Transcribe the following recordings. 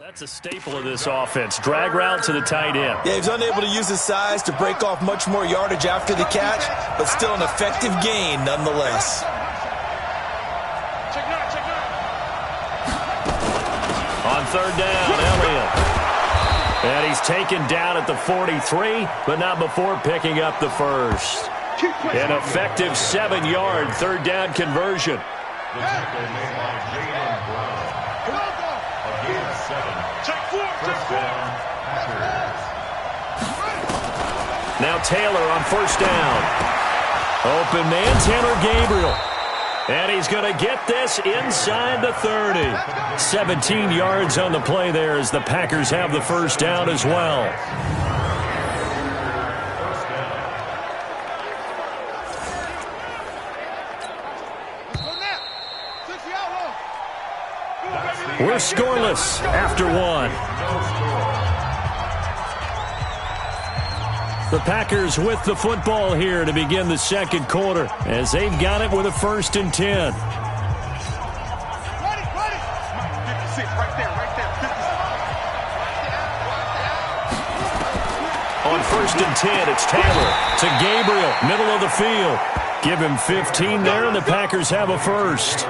That's a staple of this offense. Drag route to the tight end. Yeah, he's unable to use his size to break off much more yardage after the catch, but still an effective gain nonetheless. On third down, Elliott. And he's taken down at the 43, but not before picking up the first. An effective 7-yard third down conversion. Now Taylor on first down. Open man, Taylor Gabriel. And he's going to get this inside the 30. 17 yards on the play there as the Packers have the first down as well. We're scoreless after one. The Packers with the football here to begin the second quarter as they've got it with a 1st and 10. On 1st and 10, it's Taylor to Gabriel, middle of the field. Give him 15 there, and the Packers have a first.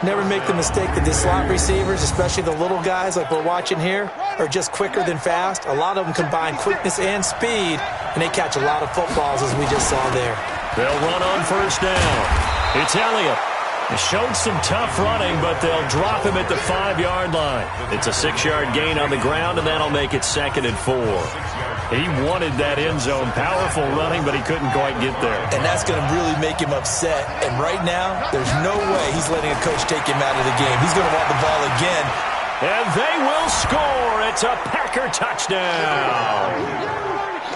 Never make the mistake that the slot receivers, especially the little guys like we're watching here, are just quicker than fast. A lot of them combine quickness and speed, and they catch a lot of footballs, as we just saw there. They'll run on first down. It's Elliott. He showed some tough running, but they'll drop him at the 5-yard line. It's a 6-yard gain on the ground, and that'll make it 2nd and 4. He wanted that end zone. Powerful running, but he couldn't quite get there. And that's going to really make him upset. And right now, there's no way he's letting a coach take him out of the game. He's going to want the ball again. And they will score. It's a Packer touchdown.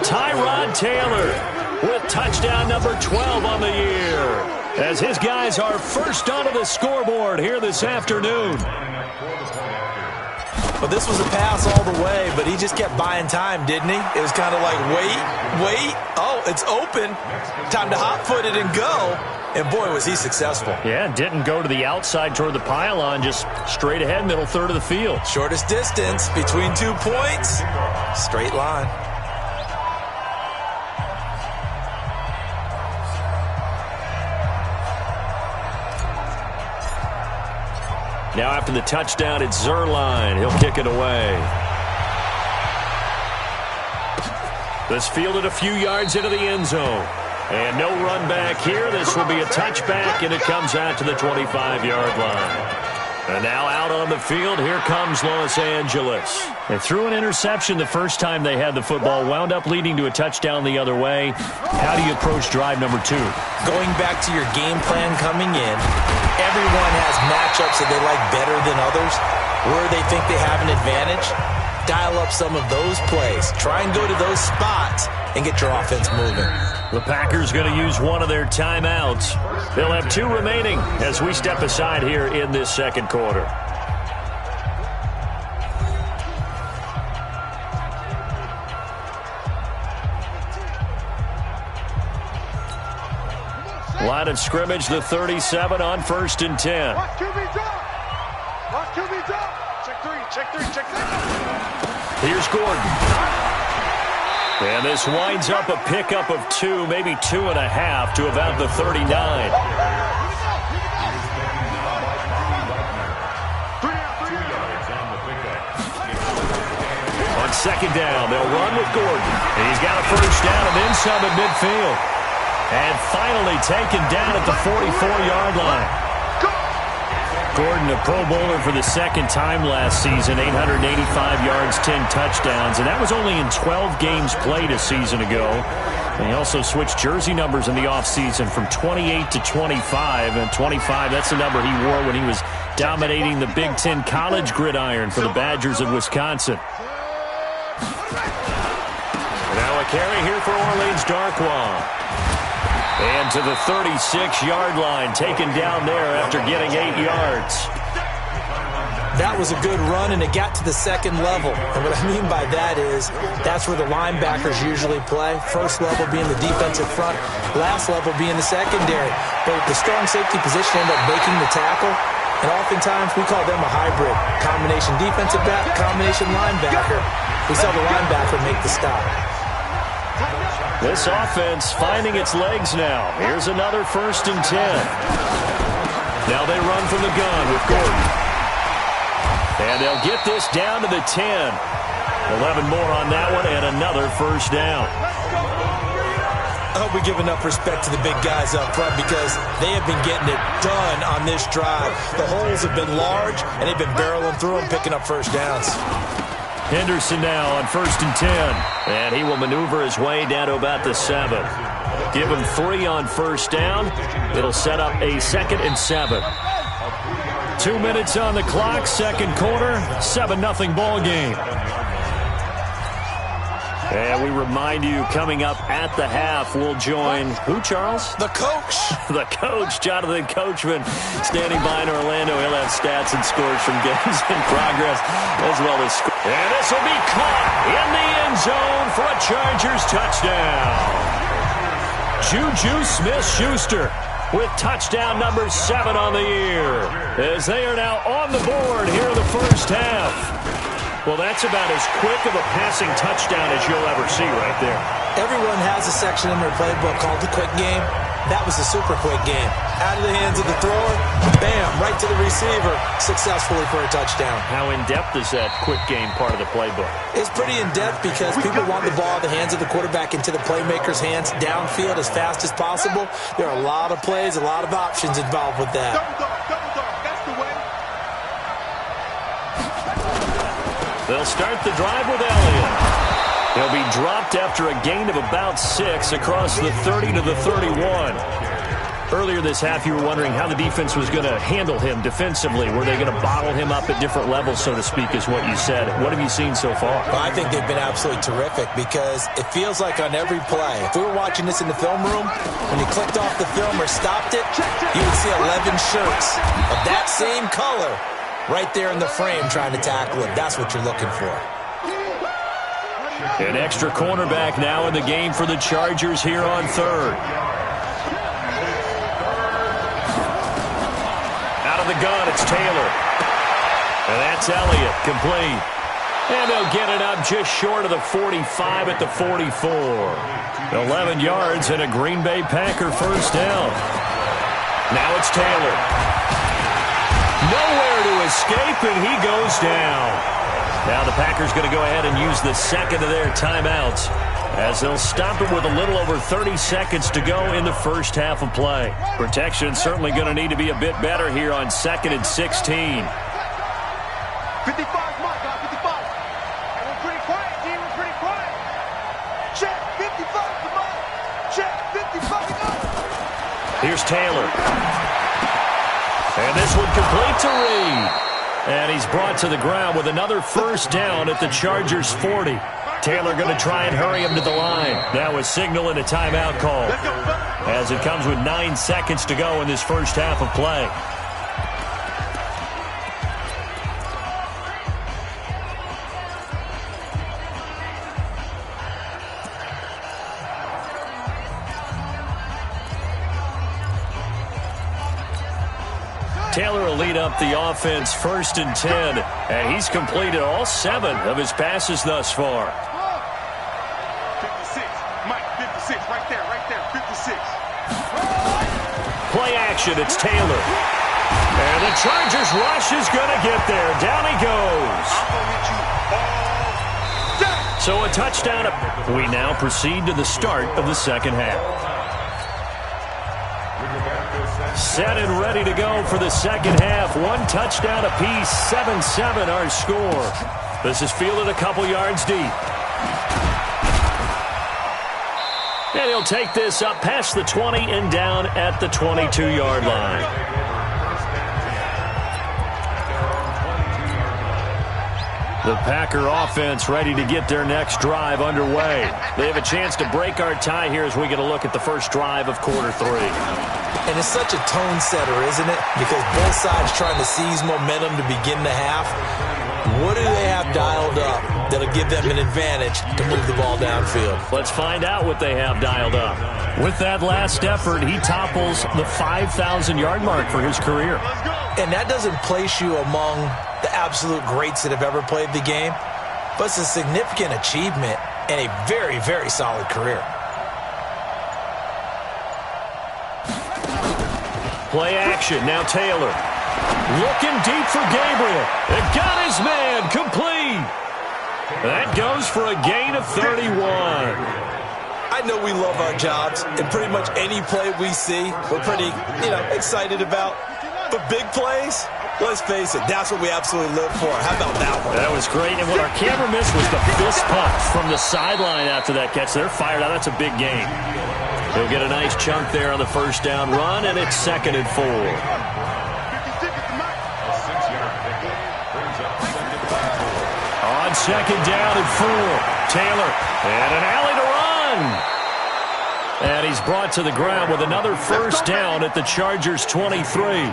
Tyrod Taylor with touchdown number 12 on the year, as his guys are first onto the scoreboard here this afternoon. Well, this was a pass all the way, but he just kept buying time, didn't he? It was kind of like, wait. Oh, it's open. Time to hot-foot it and go. And, boy, was he successful. Yeah, didn't go to the outside toward the pylon, just straight ahead, middle third of the field. Shortest distance between 2 points. Straight line. Now after the touchdown, it's Zerline. He'll kick it away. This fielded a few yards into the end zone. And no run back here. This will be a touchback, and it comes out to the 25-yard line. And now out on the field, here comes Los Angeles. They threw an interception the first time they had the football, wound up leading to a touchdown the other way. How do you approach drive number 2? Going back to your game plan coming in, everyone has matchups that they like better than others, where they think they have an advantage. Dial up some of those plays. Try and go to those spots and get your offense moving. The Packers going to use one of their timeouts. They'll have 2 remaining as we step aside here in this second quarter. Line of scrimmage, the 37 on 1st and 10. Watch QB drop. Watch QB drop. Check three. Here's Gordon. And this winds up a pickup of 2, maybe 2.5 to about the 39. On 2nd down, they'll run with Gordon. And he's got a first down and then some at midfield. And finally taken down at the 44-yard line. Gordon, a Pro Bowler for the 2nd time last season, 885 yards, 10 touchdowns, and that was only in 12 games played a season ago. And he also switched jersey numbers in the offseason from 28 to 25, and 25, that's the number he wore when he was dominating the Big Ten college gridiron for the Badgers of Wisconsin. Now a carry here for Orleans Darkwa. And to the 36-yard line, taken down there after getting 8 yards. That was a good run, and it got to the 2nd level. And what I mean by that is that's where the linebackers usually play. First level being the defensive front, last level being the secondary. But the strong safety position ended up making the tackle. And oftentimes, we call them a hybrid. Combination defensive back, combination linebacker. We saw the linebacker make the stop. This offense finding its legs now. Here's another 1st and 10. Now they run from the gun with Gordon. And they'll get this down to the 10. 11 more on that one and another 1st down. I hope we give enough respect to the big guys up front because they have been getting it done on this drive. The holes have been large, and they've been barreling through them, picking up 1st downs. Henderson now on 1st and 10. And he will maneuver his way down to about the 7. Give him 3 on 1st down. It'll set up a 2nd and 7. 2 minutes on the clock, 2nd quarter, 7-0 ball game. And we remind you, coming up at the half, we'll join who, Charles? The coach. The coach, Jonathan Coachman, standing by in Orlando. He'll have stats and scores from games in progress, as well as scores. And this will be caught in the end zone for a Chargers touchdown. Juju Smith-Schuster with touchdown number 7 on the year, as they are now on the board here in the 1st half. Well, that's about as quick of a passing touchdown as you'll ever see right there. Everyone has a section in their playbook called the quick game. That was a super quick game. Out of the hands of the thrower, bam, right to the receiver, successfully for a touchdown. How in-depth is that quick game part of the playbook? It's pretty in-depth because people want the ball out of the hands of the quarterback into the playmaker's hands downfield as fast as possible. There are a lot of plays, a lot of options involved with that. Double dog, that's the way. They'll start the drive with Elliott. He'll be dropped after a gain of about 6 across the 30 to the 31. Earlier this half, you were wondering how the defense was going to handle him defensively. Were they going to bottle him up at different levels, so to speak, is what you said. What have you seen so far? Well, I think they've been absolutely terrific because it feels like on every play, if we were watching this in the film room, when you clicked off the film or stopped it, you would see 11 shirts of that same color right there in the frame trying to tackle him. That's what you're looking for. An extra cornerback now in the game for the Chargers here on 3rd. Out of the gun, it's Taylor. And that's Elliott, complete. And they'll get it up just short of the 45 at the 44. 11 yards and a Green Bay Packer 1st down. Now it's Taylor. Nowhere to escape, and he goes down. Now the Packers going to go ahead and use the 2nd of their timeouts as they'll stop it with a little over 30 seconds to go in the 1st half of play. Protection certainly going to need to be a bit better here on 2nd and 16. 55, Mike, 55. We're pretty quiet, team. We're pretty quiet. Check, 55, come on. Check, 55, go. Here's Taylor. And this one complete to Reed. And he's brought to the ground with another 1st down at the Chargers 40. Taylor going to try and hurry him to the line. Now a signal and a timeout call as it comes with 9 seconds to go in this 1st half of play. Taylor will lead up the offense 1st and 10, and he's completed all 7 of his passes thus far. 56, Mike, 56, right there, 56. Play action, it's Taylor. And the Chargers rush is going to get there. Down he goes. I'm going to hit you all day. So a touchdown. We now proceed to the start of the 2nd half. Set and ready to go for the 2nd half. 1 touchdown apiece, 7-7 our score. This is fielded a couple yards deep. And he'll take this up past the 20 and down at the 22-yard line. The Packer offense ready to get their next drive underway. They have a chance to break our tie here as we get a look at the first drive of quarter 3. And it's such a tone setter, isn't it? Because both sides trying to seize momentum to begin the half. What do they have dialed up? that'll give them an advantage to move the ball downfield. Let's find out what they have dialed up. With that last effort, he topples the 5,000-yard mark for his career. And that doesn't place you among the absolute greats that have ever played the game, but it's a significant achievement and a very, very solid career. Play action, now Taylor. Looking deep for Gabriel. It got his man, complete. That goes for a gain of 31. I know we love our jobs, and pretty much any play we see, we're pretty, excited about. But big plays, let's face it, that's what we absolutely live for. How about that one? That was great, and what our camera missed was the fist pump from the sideline after that catch. They're fired out. That's a big gain. He'll get a nice chunk there on the first down run, and it's 2nd and 4. On 2nd down and 4, Taylor, and an alley to run. And he's brought to the ground with another first down at the Chargers' 23.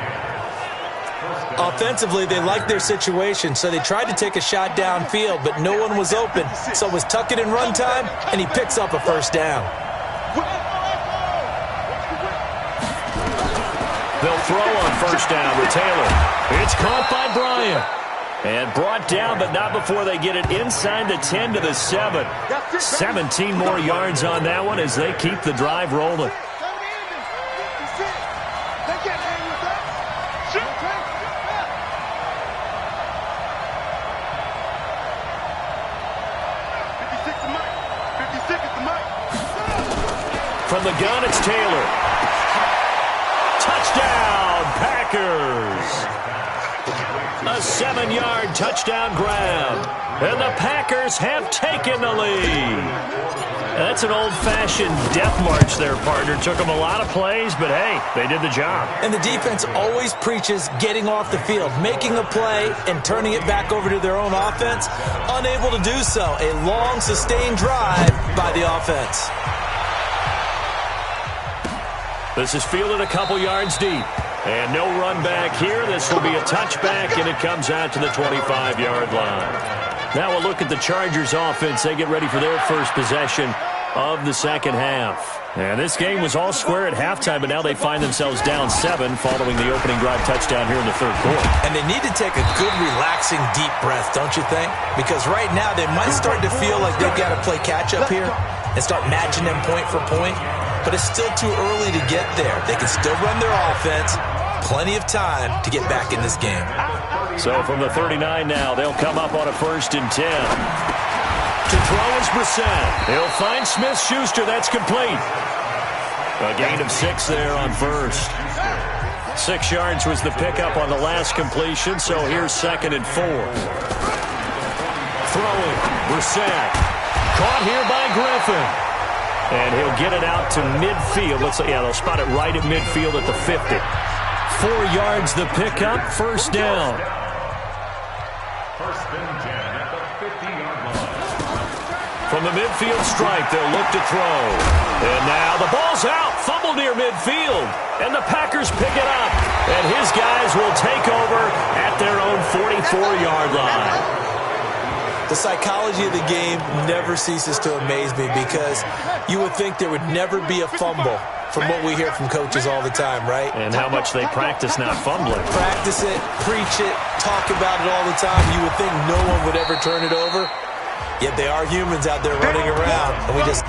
Offensively, they liked their situation, so they tried to take a shot downfield, but no one was open. So it was tuck it in run time, and he picks up a first down. They'll throw on first down with Taylor. It's caught by Bryant. And brought down, but not before they get it inside the 10 to the 7. 17 more yards on that one as they keep the drive rolling. From the gun, it's Taylor. Touchdown, Packers. A 7-yard touchdown grab. And the Packers have taken the lead. That's an old-fashioned death march there, partner. Took them a lot of plays, but hey, they did the job. And the defense always preaches getting off the field, making a play, and turning it back over to their own offense. Unable to do so. A long, sustained drive by the offense. This is fielded a couple yards deep. And no run back here. This will be a touchback, and it comes out to the 25-yard line. Now we'll look at the Chargers offense. They get ready for their first possession of the second half. And this game was all square at halftime, but now they find themselves down 7 following the opening drive touchdown here in the third quarter. And they need to take a good, relaxing, deep breath, don't you think? Because right now they might start to feel like they've got to play catch-up here and start matching them point for point. But it's still too early to get there. They can still run their offense. Plenty of time to get back in this game. So from the 39 now, they'll come up on a 1st and 10. To throw is Brissett. He'll find Smith-Schuster. That's complete. A gain of 6 there on first. 6 yards was the pickup on the last completion, so here's 2nd and 4. Throwing, Brissett. Caught here by Griffin. And he'll get it out to midfield. They'll spot it right at midfield at the 50. 4 yards the pickup, first down. First and 10 at the 50-yard line. From the midfield stripe, they'll look to throw. And now the ball's out, fumble near midfield. And the Packers pick it up. And his guys will take over at their own 44-yard line. The psychology of the game never ceases to amaze me because you would think there would never be a fumble from what we hear from coaches all the time, right? And how much they practice not fumbling. Practice it, preach it, talk about it all the time. You would think no one would ever turn it over. Yet they are humans out there running around, and we just...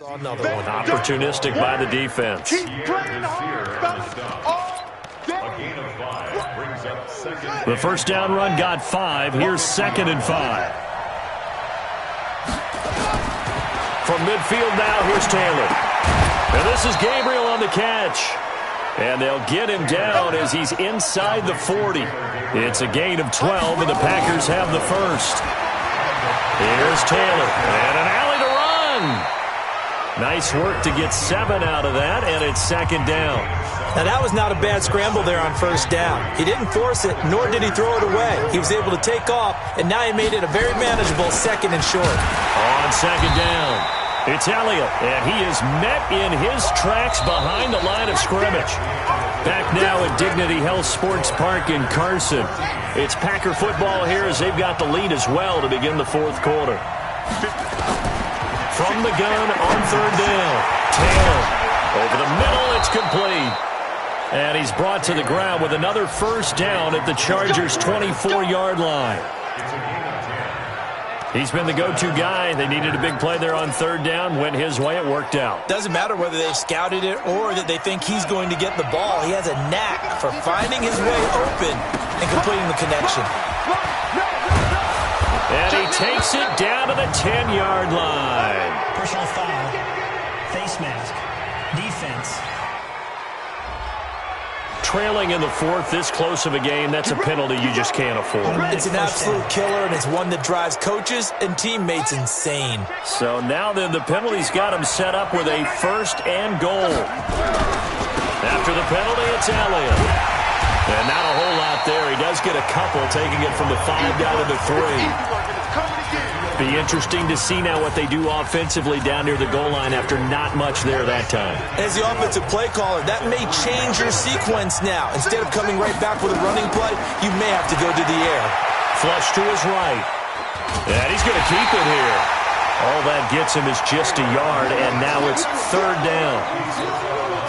Another one. Opportunistic by the defense. A gain of 5 brings up 2nd. The first down run got 5. Here's 2nd and 5. from midfield now. Here's Taylor. And this is Gabriel on the catch. And they'll get him down as he's inside the 40. It's a gain of 12, and the Packers have the first. Here's Taylor, and an alley to run. Nice work to get 7 out of that, and it's second down. Now, that was not a bad scramble there on first down. He didn't force it, nor did he throw it away. He was able to take off, and now he made it a very manageable second and short. On second down, it's Elliott, and he is met in his tracks behind the line of scrimmage. Back now at Dignity Health Sports Park in Carson. It's Packer football here as they've got the lead as well to begin the fourth quarter. From the gun on third down, Taylor. Over the middle, it's complete. And he's brought to the ground with another first down at the Chargers' 24-yard line. He's been the go-to guy. They needed a big play there on third down. Went his way. It worked out. Doesn't matter whether they've scouted it or that they think he's going to get the ball. He has a knack for finding his way open and completing the connection. And he takes it down to the 10-yard line. Personal foul, face mask, defense. Trailing in the fourth, this close of a game, that's a penalty you just can't afford. It's an absolute killer, and it's one that drives coaches and teammates insane. So now then, the penalty's got him set up with a first and goal. After the penalty, it's Elliott. And not a whole lot there. He does get a couple, taking it from the 5 down to the 3. Be interesting to see now what they do offensively down near the goal line after not much there that time. As the offensive play caller, that may change your sequence now. Instead of coming right back with a running play, you may have to go to the air. Flush to his right. And he's going to keep it here. All that gets him is just a yard, and now it's third down.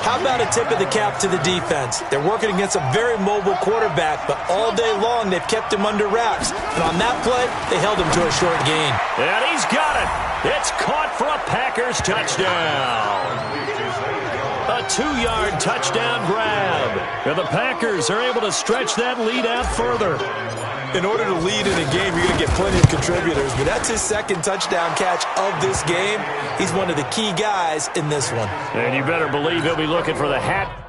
How about a tip of the cap to the defense? They're working against a very mobile quarterback, but all day long they've kept him under wraps. And on that play, they held him to a short gain. And he's got it. It's caught for a Packers touchdown. A 2-yard touchdown grab. And the Packers are able to stretch that lead out further. In order to lead in a game, you're going to get plenty of contributors, but that's his second touchdown catch of this game. He's one of the key guys in this one. And you better believe he'll be looking for the hat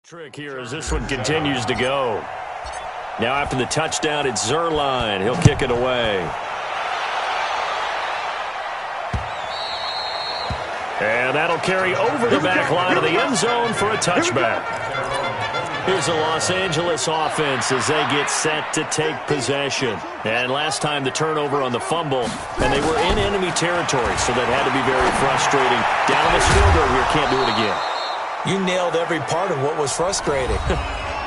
Trick here as this one continues to go. Now after the touchdown, it's Zerline. He'll kick it away. And that'll carry over the back line of the end zone for a touchback. Here's the Los Angeles offense as they get set to take possession. And last time the turnover on the fumble, and they were in enemy territory, so that had to be very frustrating. Down the scoreboard here, can't do it again. You nailed every part of what was frustrating.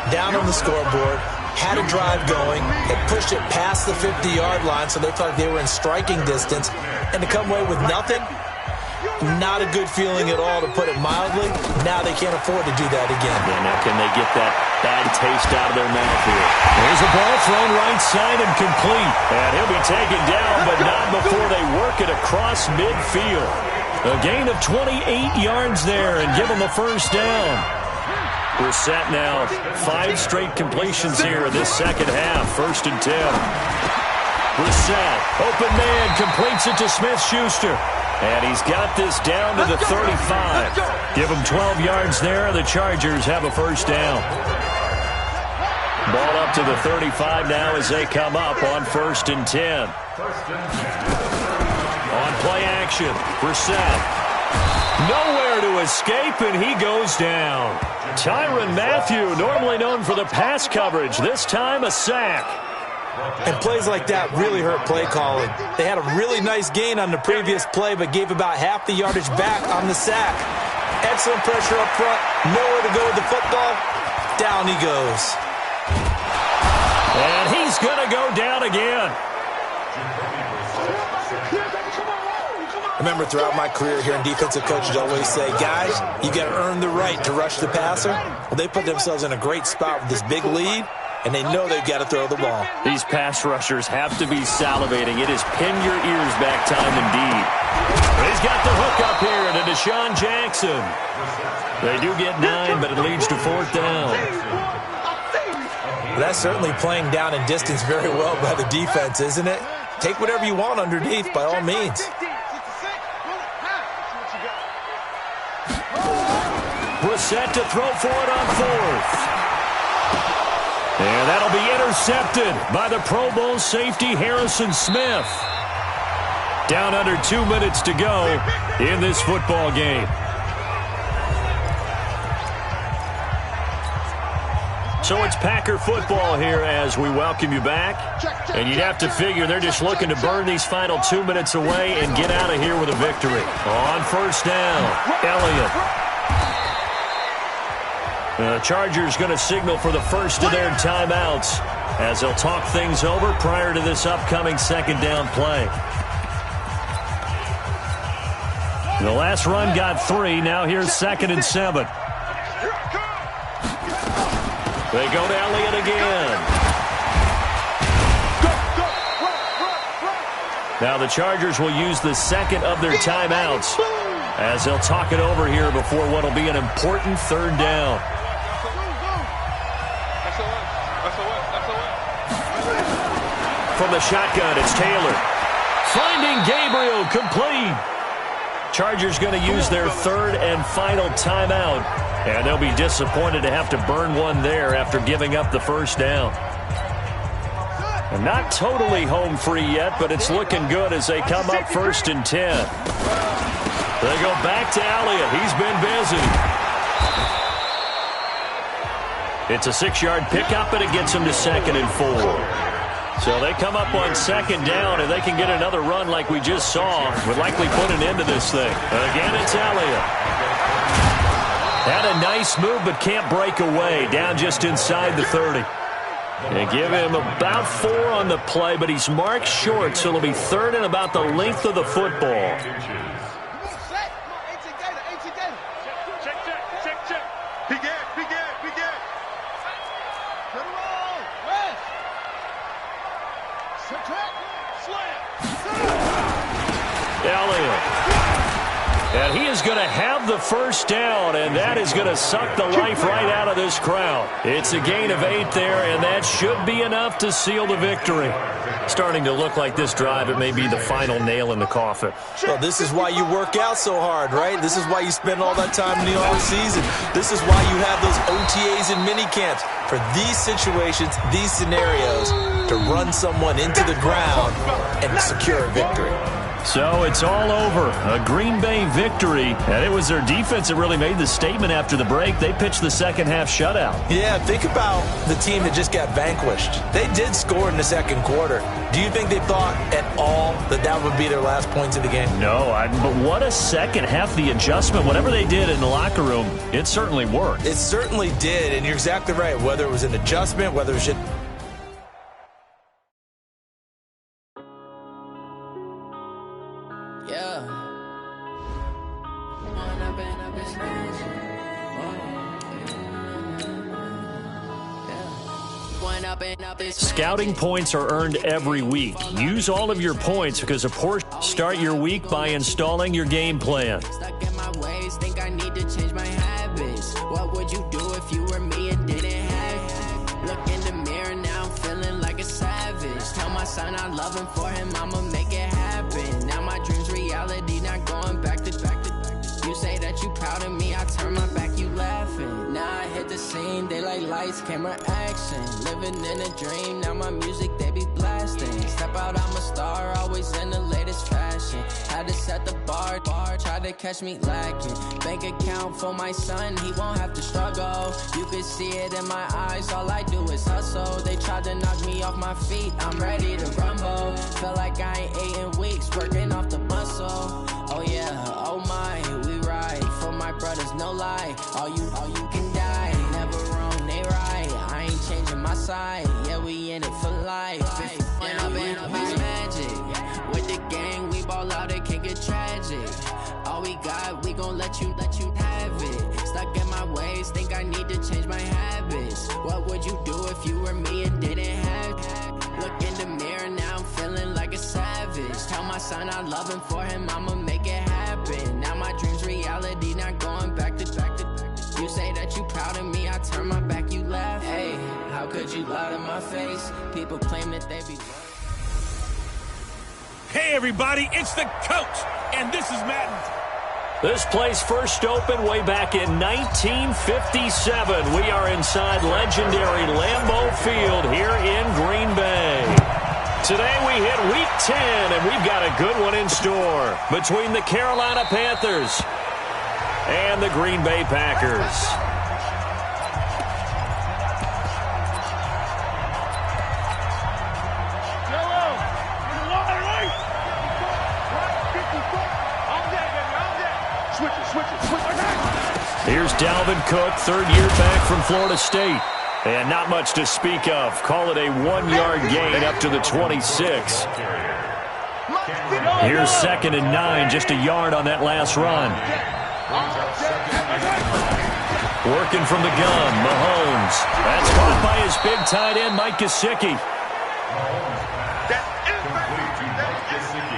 Down on the scoreboard, had a drive going, had pushed it past the 50-yard line, so they felt like they were in striking distance, and to come away with nothing, not a good feeling at all, to put it mildly. Now they can't afford to do that again. Yeah, now can they get that bad taste out of their mouth here? There's a ball thrown right side and complete. And he'll be taken down, but not before they work it across midfield. A gain of 28 yards there and give them a first down. We're set now. 5 straight completions here in this second half. 1st and 10. We're set. Open man completes it to Smith-Schuster. And he's got this down to the 35. Give him 12 yards there. The Chargers have a first down. Ball up to the 35 now as they come up on 1st and 10. On play action, Brissett. Nowhere to escape, and he goes down. Tyrann Mathieu, normally known for the pass coverage, this time a sack. And plays like that really hurt play calling. They had a really nice gain on the previous play, but gave about half the yardage back on the sack. Excellent pressure up front. Nowhere to go with the football. Down he goes. And he's going to go down again. Remember, throughout my career here in defensive coaches always say, guys, you got to earn the right to rush the passer. Well, they put themselves in a great spot with this big lead, and they know they've got to throw the ball. These pass rushers have to be salivating. It is pin your ears back time indeed. He's got the hook up here to Deshaun Jackson. They do get 9, but it leads to 4th down. Well, that's certainly playing down in distance very well by the defense, isn't it? Take whatever you want underneath by all means. Brissett to throw for it on 4th. And that'll be intercepted by the Pro Bowl safety Harrison Smith. Down under 2 minutes to go in this football game. So it's Packer football here as we welcome you back. And you'd have to figure they're just looking to burn these final 2 minutes away and get out of here with a victory. On 1st down, Elliott. The Chargers going to signal for the first of their timeouts as they'll talk things over prior to this upcoming 2nd down play. The last run got 3. Now here's 2nd and 7. They go to Elliott again. Now the Chargers will use the 2nd of their timeouts as they'll talk it over here before what will be an important 3rd down. From the shotgun, it's Taylor. Finding Gabriel, complete. Chargers going to use their 3rd and final timeout. And they'll be disappointed to have to burn one there after giving up the 1st down. And not totally home free yet, but it's looking good as they come up 1st and 10. They go back to Elliott. He's been busy. It's a 6-yard pickup, and it gets him to 2nd and 4. So they come up on 2nd down, and they can get another run like we just saw. Would likely put an end to this thing. Again, it's Elliott. Had a nice move, but can't break away. Down just inside the 30. They give him about 4 on the play, but he's marked short, so it'll be 3rd and about the length of the football. Elliott. And he is going to to have the first down, and that is going to suck the life right out of this crowd. It's a gain of 8 there, and that should be enough to seal the victory. Starting to look like this drive, it may be the final nail in the coffin. Well, this is why you work out so hard, right? This is why you spend all that time in the off-season. This is why you have those OTAs and mini-camps. For these situations, these scenarios, to run someone into the ground and secure a victory. So it's all over. A Green Bay victory. And it was their defense that really made the statement after the break. They pitched the second half shutout. Yeah, think about the team that just got vanquished. They did score in the second quarter. Do you think they thought at all that that would be their last points of the game? No, but what a second half. The adjustment, whatever they did in the locker room, it certainly worked. It certainly did, and you're exactly right. Whether it was an adjustment, whether it was just... Scouting points are earned every week. Use all of your points because of course, start your week by installing your game plan. Stuck in my ways, think I need to change my habits. What would you do if you were me and didn't have it? Look in the mirror now, I'm feeling like a savage. Tell my son I love him, for him I'ma make it happen. Now my dream's reality, not going back to. You say that you proud of me, I turn my back, you laughing. Now I hit the scene, they like lights, camera, action. Living in a dream, now my music, they be blasting. Step out, I'm a star, always in the latest fashion. Had to set the bar, try to catch me lacking. Bank account for my son, he won't have to struggle. You can see it in my eyes, all I do is hustle. They tried to knock me off my feet, I'm ready to rumble. Feel like I ain't ate in weeks, working off the muscle. Oh yeah, oh my, we ride for my brothers, no lie. All you can die, never wrong, they right. I ain't changing my side, yeah, we in it for life. When I've been magic, with the gang, we ball out, it can get tragic. All we got, we gon' let you have it. Stuck in my ways, think I need to change my habits. What would you do if you were me and didn't have it? Look in the mirror, now I'm feeling like a savage. Tell my son I love him, for him I'ma make it happen. Now my dream's reality, not going back to. You say that you proud of me, I turn my back, you laugh. Hey, how could you lie to my face? People claim that they be... Hey everybody, it's the coach, and this is Madden. This place first opened way back in 1957. We are inside legendary Lambeau Field here in Green Bay. Today we hit Week 10, and we've got a good one in store between the Carolina Panthers and the Green Bay Packers. Here's Dalvin Cook, third-year back from Florida State. And not much to speak of. Call it a 1-yard gain up to the 26. Here's 2nd and 9, just a yard on that last run. Working from the gun, Mahomes. That's caught by his big tight end, Mike Gesicki.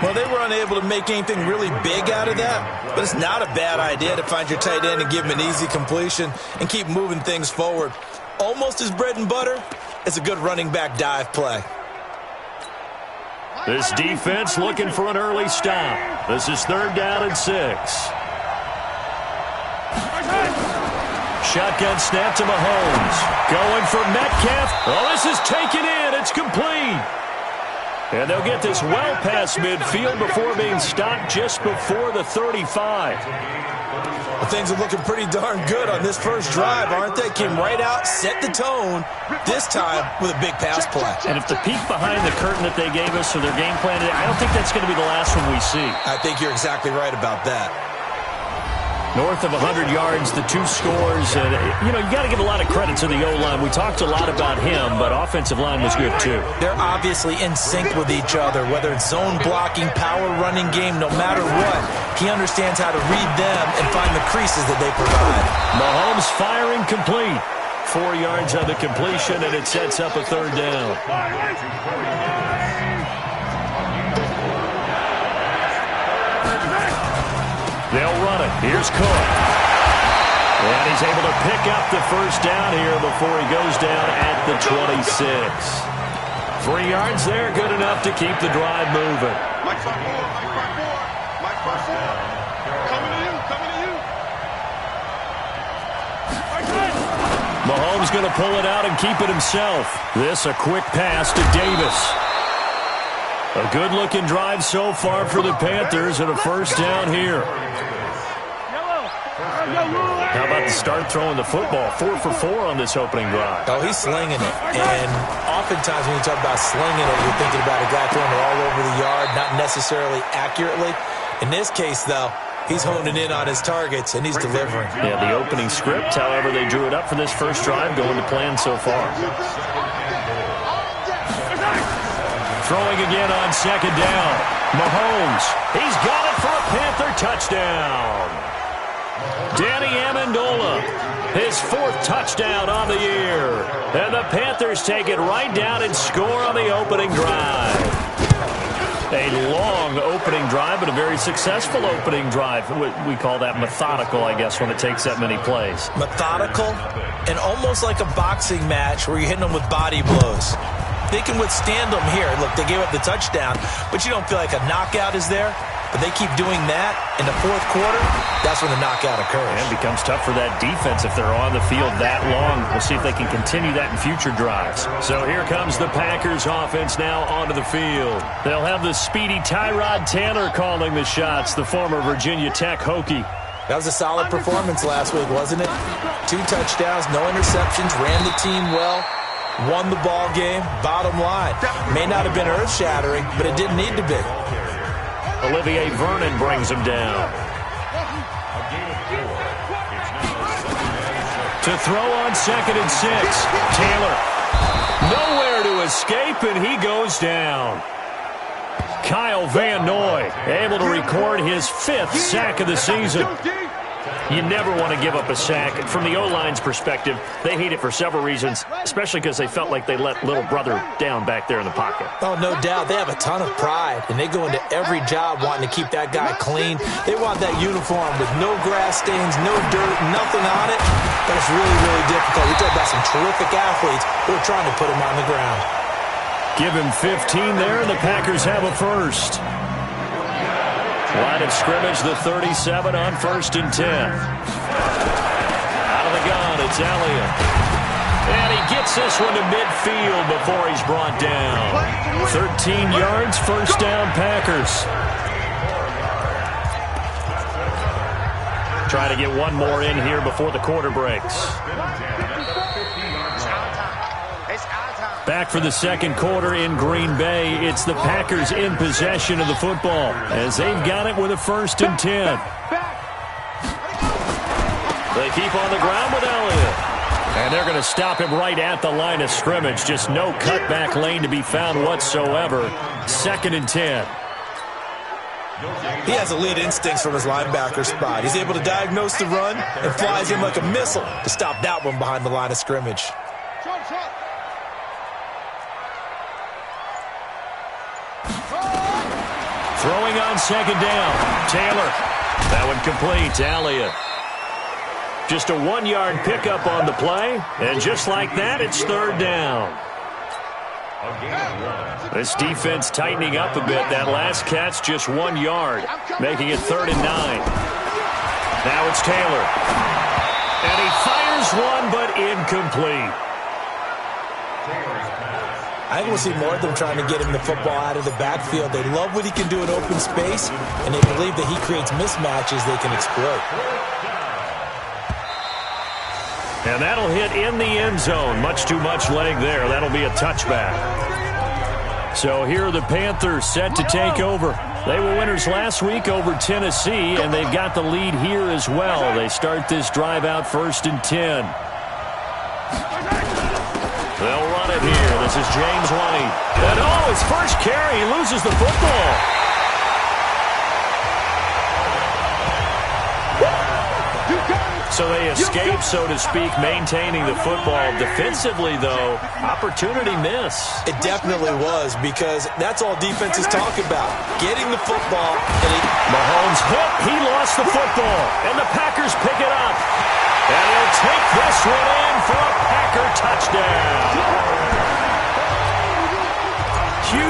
Well, they were unable to make anything really big out of that, but it's not a bad idea to find your tight end and give him an easy completion and keep moving things forward. Almost his bread and butter. It's a good running back dive play. This defense looking for an early stop. This is 3rd down and 6. Shotgun snap to Mahomes. Going for Metcalf. Oh, this is taken in. It's complete. And they'll get this well past midfield before being stopped just before the 35. Well, things are looking pretty darn good on this first drive, aren't they? Came right out, set the tone, this time with a big pass play. And if the peek behind the curtain that they gave us for their game plan, I don't think that's going to be the last one we see. I think you're exactly right about that. North of 100 yards, the 2 scores. And, you got to give a lot of credit to the O-line. We talked a lot about him, but offensive line was good, too. They're obviously in sync with each other, whether it's zone blocking, power running game, no matter what. He understands how to read them and find the creases that they provide. Mahomes firing complete. 4 yards on the completion, and it sets up a 3rd down. They'll run it. Here's Cook. And he's able to pick up the first down here before he goes down at the 26. 3 yards there, good enough to keep the drive moving. Mike 5-4, Mike 5-4. Coming to you, coming to you. Mahomes going to pull it out and keep it himself. This a quick pass to Davis. A good-looking drive so far for the Panthers and a first down here. How about the start throwing the football? 4 for 4 on this opening drive. Oh, he's slinging it. And oftentimes when you talk about slinging it, you're thinking about a guy throwing it all over the yard, not necessarily accurately. In this case, though, he's honing in on his targets, and he's delivering. Yeah, the opening script, however, they drew it up for this first drive, going to plan so far. Throwing again on second down. Mahomes, he's got it for a Panther touchdown. Danny Amendola, his 4th touchdown on the year. And the Panthers take it right down and score on the opening drive. A long opening drive, but a very successful opening drive. We call that methodical, I guess, when it takes that many plays. Methodical and almost like a boxing match where you're hitting them with body blows. They can withstand them here. Look, they gave up the touchdown, but you don't feel like a knockout is there. But they keep doing that in the 4th quarter, that's when the knockout occurs. And it becomes tough for that defense if they're on the field that long. We'll see if they can continue that in future drives. So here comes the Packers offense now onto the field. They'll have the speedy Tyrod Taylor calling the shots, the former Virginia Tech Hokie. That was a solid performance last week, wasn't it? 2 touchdowns, no interceptions, ran the team well, won the ball game. Bottom line, may not have been earth-shattering, but it didn't need to be. Olivier Vernon brings him down. To throw on 2nd and 6. Taylor. Nowhere to escape, and he goes down. Kyle Van Noy able to record his 5th sack of the season. You never want to give up a sack. From the O-line's perspective, they hate it for several reasons, especially because they felt like they let little brother down back there in the pocket. Oh, no doubt. They have a ton of pride, and they go into every job wanting to keep that guy clean. They want that uniform with no grass stains, no dirt, nothing on it. But it's really, really difficult. We talk about some terrific athletes who are trying to put him on the ground. Give him 15 there, and the Packers have a first. Line of scrimmage, the 37 on 1st and 10. Out of the gun, it's Elliott. And he gets this one to midfield before he's brought down. 13 yards, first down, Packers. Try to get one more in here before the quarter breaks. Back for the 2nd quarter in Green Bay. It's the Packers in possession of the football as they've got it with a 1st and 10. They keep on the ground with Elliott. And they're going to stop him right at the line of scrimmage. Just no cutback lane to be found whatsoever. 2nd and 10. He has elite instincts from his linebacker spot. He's able to diagnose the run and flies in like a missile to stop that one behind the line of scrimmage. Throwing on 2nd down. Taylor. That one complete to Elliott. Just a 1-yard pickup on the play. And just like that, it's 3rd down. This defense tightening up a bit. That last catch, just 1 yard, making it 3rd and 9. Now it's Taylor. And he fires one, but incomplete. I think we'll see more of them trying to get him the football out of the backfield. They love what he can do in open space, and they believe that he creates mismatches they can exploit. And that'll hit in the end zone. Much too much leg there. That'll be a touchback. So here are the Panthers set to take over. They were winners last week over Tennessee, and they've got the lead here as well. They start this drive out 1st and 10. They'll run it here. This is James White. And his first carry, he loses the football. So they escape, so to speak, maintaining the football. Defensively, though, opportunity miss. It definitely was, because that's all defenses talk about, getting the football. Mahomes hit. He lost the football, and the Packers pick it up. And he'll take this one in for a Packer touchdown.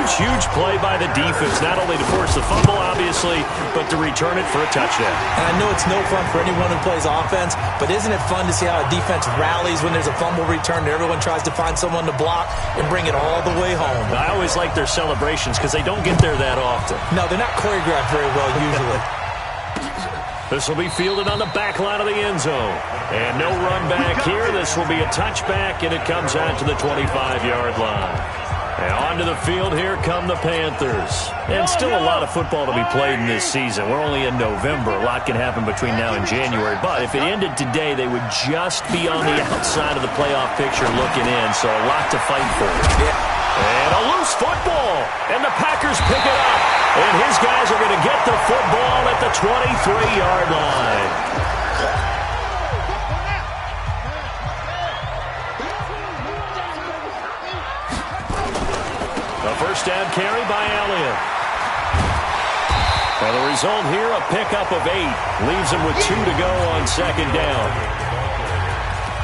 Huge play by the defense, not only to force the fumble, obviously, but to return it for a touchdown. And I know it's no fun for anyone who plays offense, but isn't it fun to see how a defense rallies when there's a fumble return and everyone tries to find someone to block and bring it all the way home? I always like their celebrations because they don't get there that often. No, they're not choreographed very well usually. This will be fielded on the back line of the end zone. And no run back here. This will be a touchback, and it comes out to the 25-yard line. And onto the field, here come the Panthers. And still a lot of football to be played in this season. We're only in November. A lot can happen between now and January. But if it ended today, they would just be on the outside of the playoff picture looking in. So a lot to fight for. And a loose football. And the Packers pick it up. And his guys are going to get the football at the 23-yard line. A first down carry by Elliott. And the result here, a pickup of 8. Leaves him with 2 to go on second down.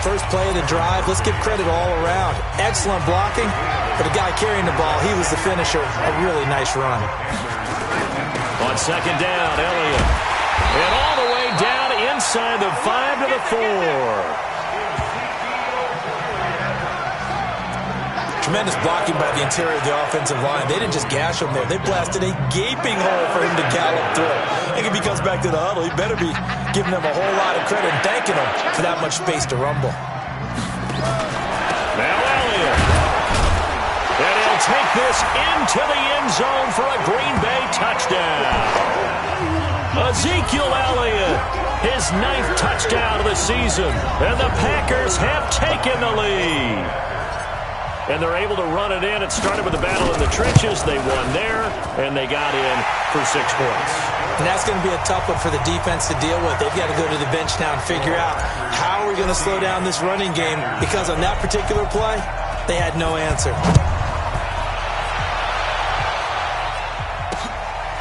First play of the drive, let's give credit all around. Excellent blocking, but the guy carrying the ball, he was the finisher. A really nice run. On second down, Elliott. And all the way down inside the 5 to the 4. Tremendous blocking by the interior of the offensive line. They didn't just gash him there. They blasted a gaping hole for him to gallop through. I think if he comes back to the huddle, he better be giving them a whole lot of credit and thanking them for that much space to rumble. Now Elliott. And he'll take this into the end zone for a Green Bay touchdown. Ezekiel Elliott, his 9th touchdown of the season. And the Packers have taken the lead. And they're able to run it in. It started with a battle in the trenches. They won there, and they got in for 6 points. And that's going to be a tough one for the defense to deal with. They've got to go to the bench now and figure out how we're going to slow down this running game, because on that particular play, they had no answer.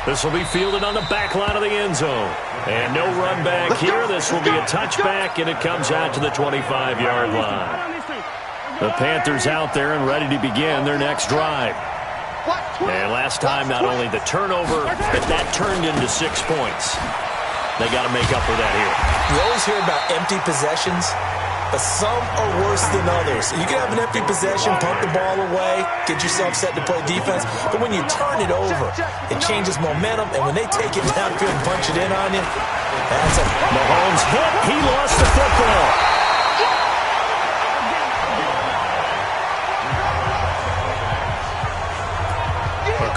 This will be fielded on the back line of the end zone. And no run back here. This will be a touchback, and it comes out to the 25-yard line. The Panthers out there and ready to begin their next drive. And last time, not only the turnover, but that turned into 6 points. They got to make up for that here. We always hear about empty possessions, but some are worse than others. You can have an empty possession, pump the ball away, get yourself set to play defense, but when you turn it over, it changes momentum, and when they take it downfield and punch it in on you, that's a... Mahomes hit. He lost the football.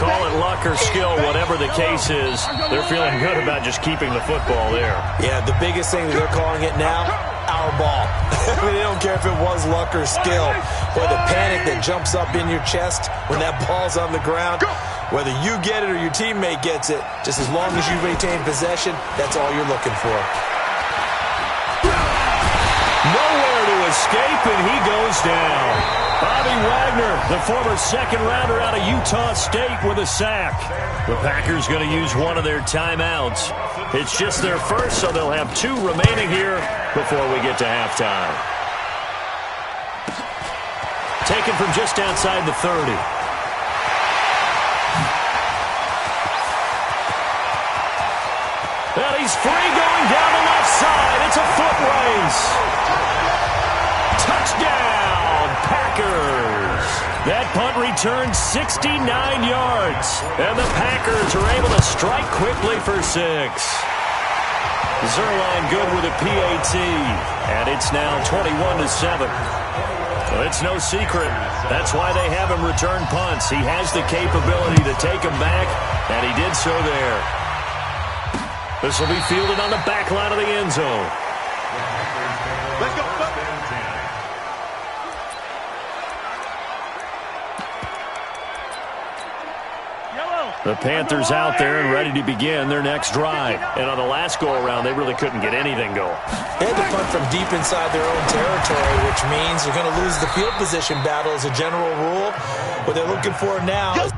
Call it luck or skill, whatever the case is, they're feeling good about just keeping the football there. Yeah, the biggest thing that they're calling it now, our ball. I mean, they don't care if it was luck or skill. Or the panic that jumps up in your chest when that ball's on the ground. Whether you get it or your teammate gets it, just as long as you retain possession, that's all you're looking for. Nowhere to escape, and he goes down. Bobby Wagner, the former second-rounder out of Utah State, with a sack. The Packers going to use one of their timeouts. It's just their first, so they'll have 2 remaining here before we get to halftime. Taken from just outside the 30. And he's free going down the left side. It's a foot race. Touchdown, Packers. That punt returned 69 yards. And the Packers are able to strike quickly for 6. Zerline good with a PAT. And it's now 21-7. Well, it's no secret. That's why they have him return punts. He has the capability to take them back, and he did so there. This will be fielded on the back line of the end zone. Let's go. Yellow. The Panthers out there and ready to begin their next drive. And on the last go-around, they really couldn't get anything going. They had to punt from deep inside their own territory, which means they're going to lose the field position battle as a general rule. What they're looking for now is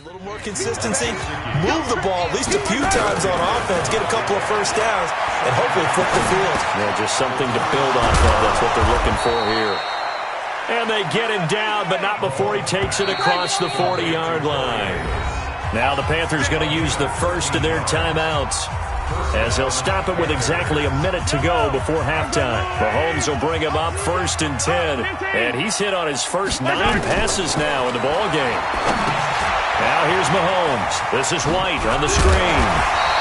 a little more consistency, move the ball at least a few times on offense, get a couple of first downs, and hopefully flip the field. Yeah, just something to build off of. That's what they're looking for here. And they get him down, but not before he takes it across the 40-yard line. Now the Panthers going to use the first of their timeouts, as he'll stop it with exactly a minute to go before halftime. Mahomes will bring him up 1st and 10. And he's hit on his first 9 passes now in the ballgame. Now here's Mahomes. This is White on the screen.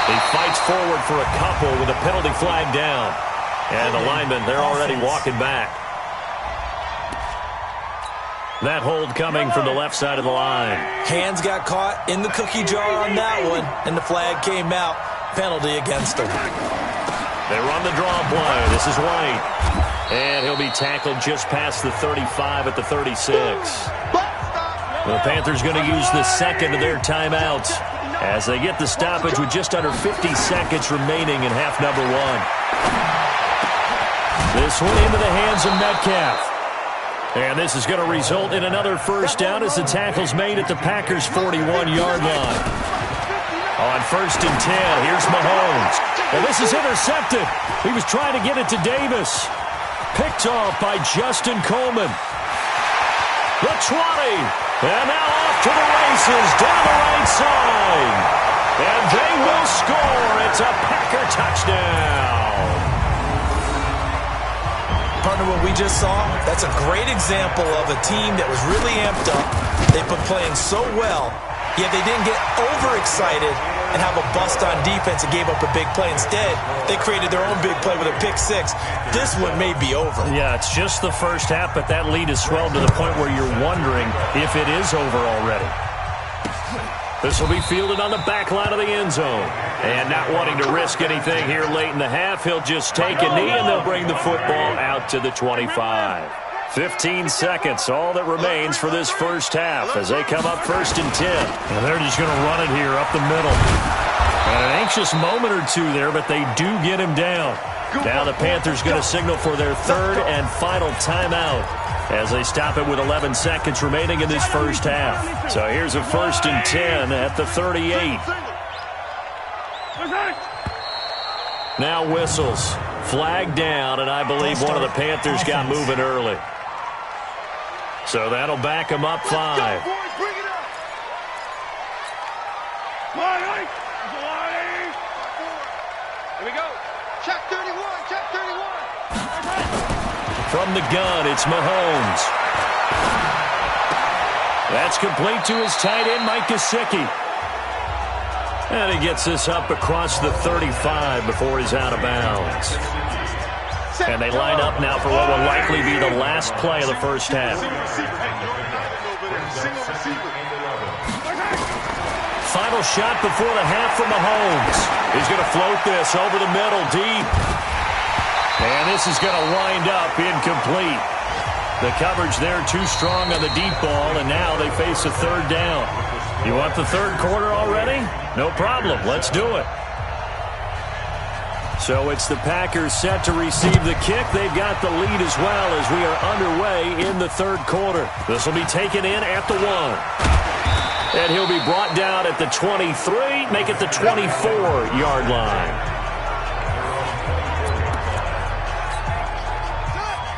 He fights forward for a couple with a penalty flag down. And the linemen, they're already walking back. That hold coming from the left side of the line. Hands got caught in the cookie jar on that one, and the flag came out. Penalty against them. They run the draw play. This is White. And he'll be tackled just past the 35 at the 36. The Panthers going to use the second of their timeouts as they get the stoppage with just under 50 seconds remaining in half number 1. This one into the hands of Metcalf. And this is going to result in another first down as the tackle's made at the Packers' 41-yard line. On 1st and 10, here's Mahomes. Well, this is intercepted. He was trying to get it to Davis. Picked off by Justin Coleman. The 20. And now off to the races down the right side. And they will score. It's a Packer touchdown. Partner, what we just saw, that's a great example of a team that was really amped up. They've been playing so well, yet they didn't get overexcited and have a bust on defense and gave up a big play. Instead, they created their own big play with a pick 6. This one may be over. Yeah, it's just the first half, but that lead has swelled to the point where you're wondering if it is over already. This will be fielded on the back line of the end zone. And not wanting to risk anything here late in the half, he'll just take a knee and they'll bring the football out to the 25. 15 seconds, all that remains for this first half as they come up 1st and 10. And they're just going to run it here up the middle. And an anxious moment or two there, but they do get him down. Now the Panthers going to signal for their 3rd and final timeout as they stop it with 11 seconds remaining in this first half. So here's a 1st and 10 at the 38. Now whistles. Flag down, and I believe one of the Panthers got moving early. So that'll back them up 5. Here we go. Check 31, check 31. From the gun, it's Mahomes. That's complete to his tight end, Mike Gesicki. And he gets this up across the 35 before he's out of bounds. And they line up now for what will likely be the last play of the first half. Final shot before the half from Mahomes. He's going to float this over the middle deep. And this is going to wind up incomplete. The coverage there too strong on the deep ball, and now they face a 3rd down. You want the 3rd quarter already? No problem. Let's do it. So it's the Packers set to receive the kick. They've got the lead as well as we are underway in the 3rd quarter. This will be taken in at the 1. And he'll be brought down at the 23, make it the 24-yard line.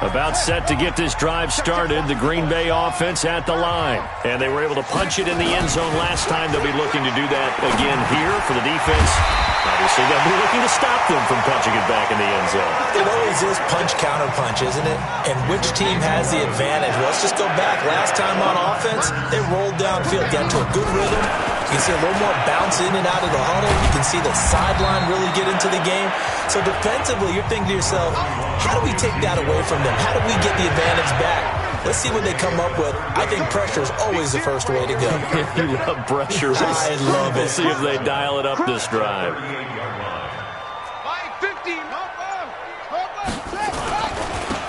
About set to get this drive started, the Green Bay offense at the line. And they were able to punch it in the end zone last time. They'll be looking to do that again here for the defense. Obviously, they'll be looking to stop them from punching it back in the end zone. It always is punch-counter-punch, isn't it? And which team has the advantage? Well, let's just go back. Last time on offense, they rolled downfield, got to a good rhythm. You can see a little more bounce in and out of the huddle. You can see the sideline really get into the game. So defensively, you're thinking to yourself, how do we take that away from them? How do we get the advantage back? Let's see what they come up with. I think pressure is always the first way to go. You love pressure. I love it. We'll see if they dial it up this drive.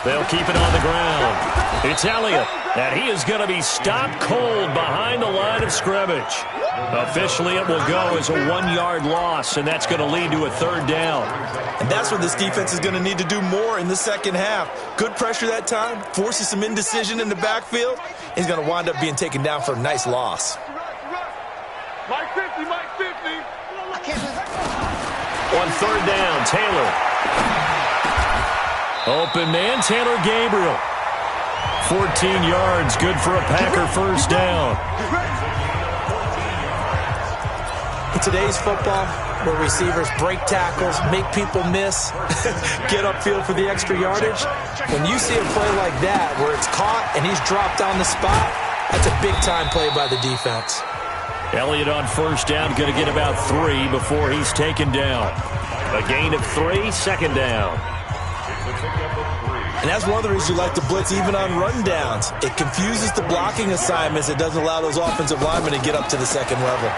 They'll keep it on the ground. It's Elliott. And he is going to be stopped cold behind the line of scrimmage. Officially, it will go as a 1-yard loss, and that's going to lead to a 3rd down. And that's what this defense is going to need to do more in the second half. Good pressure that time, forces some indecision in the backfield. He's going to wind up being taken down for a nice loss. Mike 50, Mike 50. On 3rd down, Taylor. Open man, Taylor Gabriel. 14 yards, good for a Packer 1st down. In today's football, where receivers break tackles, make people miss, get upfield for the extra yardage, when you see a play like that where it's caught and he's dropped on the spot, that's a big-time play by the defense. Elliott on 1st down, going to get about 3 before he's taken down. A gain of 3, 2nd down. And that's one of the reasons you like to blitz even on rundowns. It confuses the blocking assignments. It doesn't allow those offensive linemen to get up to the 2nd level.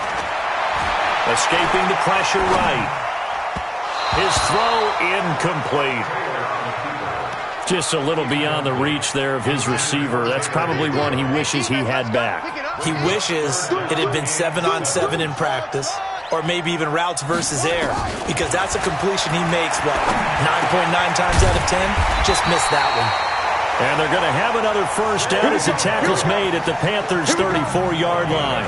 Escaping the pressure right. His throw incomplete. Just a little beyond the reach there of his receiver. That's probably one he wishes he had back. He wishes it had been 7-on-7 in practice, or maybe even routes versus air, because that's a completion he makes, 9.9 times out of 10? Just missed that one. And they're going to have another 1st down as the tackle's made at the Panthers' 34-yard line.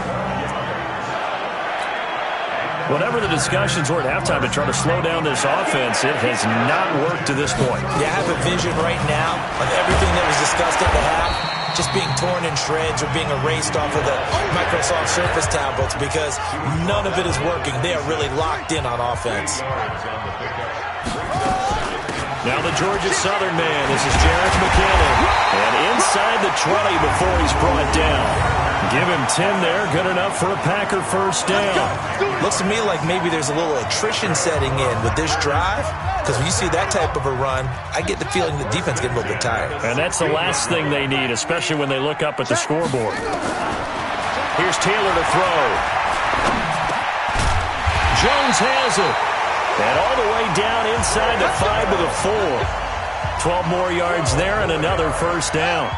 Whatever the discussions were at halftime to try to slow down this offense, it has not worked to this point. Yeah, I have a vision right now of everything that was discussed at the half just being torn in shreds or being erased off of the Microsoft Surface tablets because none of it is working. They are really locked in on offense. Now the Georgia Southern man. This is Jarek McKinnon. And inside the 20 before he's brought down. Give him 10 there. Good enough for a Packer 1st down. Looks to me like maybe there's a little attrition setting in with this drive. Because when you see that type of a run, I get the feeling the defense getting a little bit tired. And that's the last thing they need, especially when they look up at the scoreboard. Here's Taylor to throw. Jones has it. And all the way down inside the 5 to the 4. 12 more yards there and another 1st down.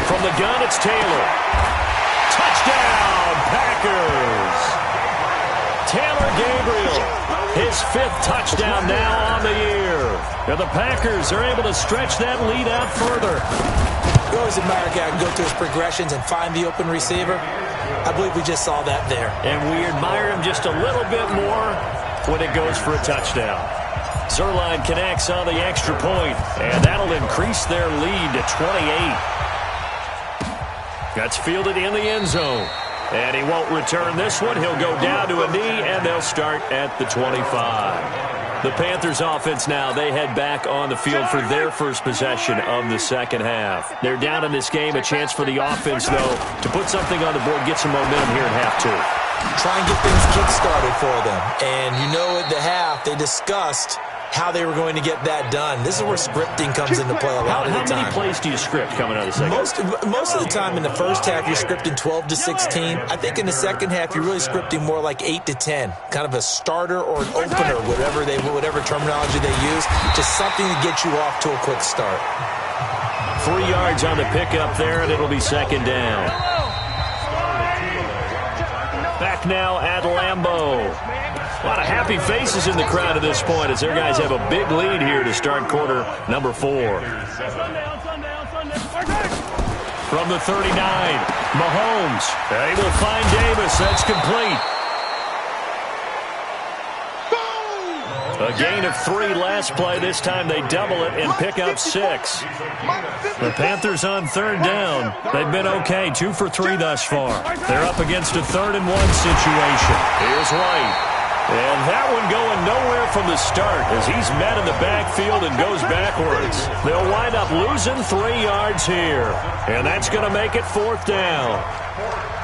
From the gun, it's Taylor. Touchdown, Packers. Taylor Gabriel, his 5th touchdown now on the year. And the Packers are able to stretch that lead out further. You always admire a guy who can go through his progressions and find the open receiver. I believe we just saw that there. And we admire him just a little bit more when it goes for a touchdown. Zerline connects on the extra point, and that'll increase their lead to 28. That's fielded in the end zone. And he won't return this one. He'll go down to a knee, and they'll start at the 25. The Panthers offense now, they head back on the field for their first possession of the second half. They're down in this game. A chance for the offense, though, to put something on the board, get some momentum here in half 2. Try and get things kick-started for them. And you know at the half, they discussed how they were going to get that done. This is where scripting comes into play a lot of the time. How many plays do you script coming out of the second half? Most of the time in the first half, you're scripting 12 to 16. I think in the second half, you're really scripting more like 8 to 10. Kind of a starter or an opener, whatever terminology they use. Just something to get you off to a quick start. 3 yards on the pickup there, and it'll be 2nd down. Back now at Lambeau. A lot of happy faces in the crowd at this point as their guys have a big lead here to start quarter number 4. From the 39, Mahomes. They will find Davis. That's complete. A gain of 3 last play. This time they double it and pick up 6. The Panthers on 3rd down. They've been okay. 2 for 3 thus far. They're up against a 3rd and 1 situation. Here's White. And that one going nowhere from the start as he's met in the backfield and goes backwards. They'll wind up losing 3 yards here. And that's going to make it 4th down.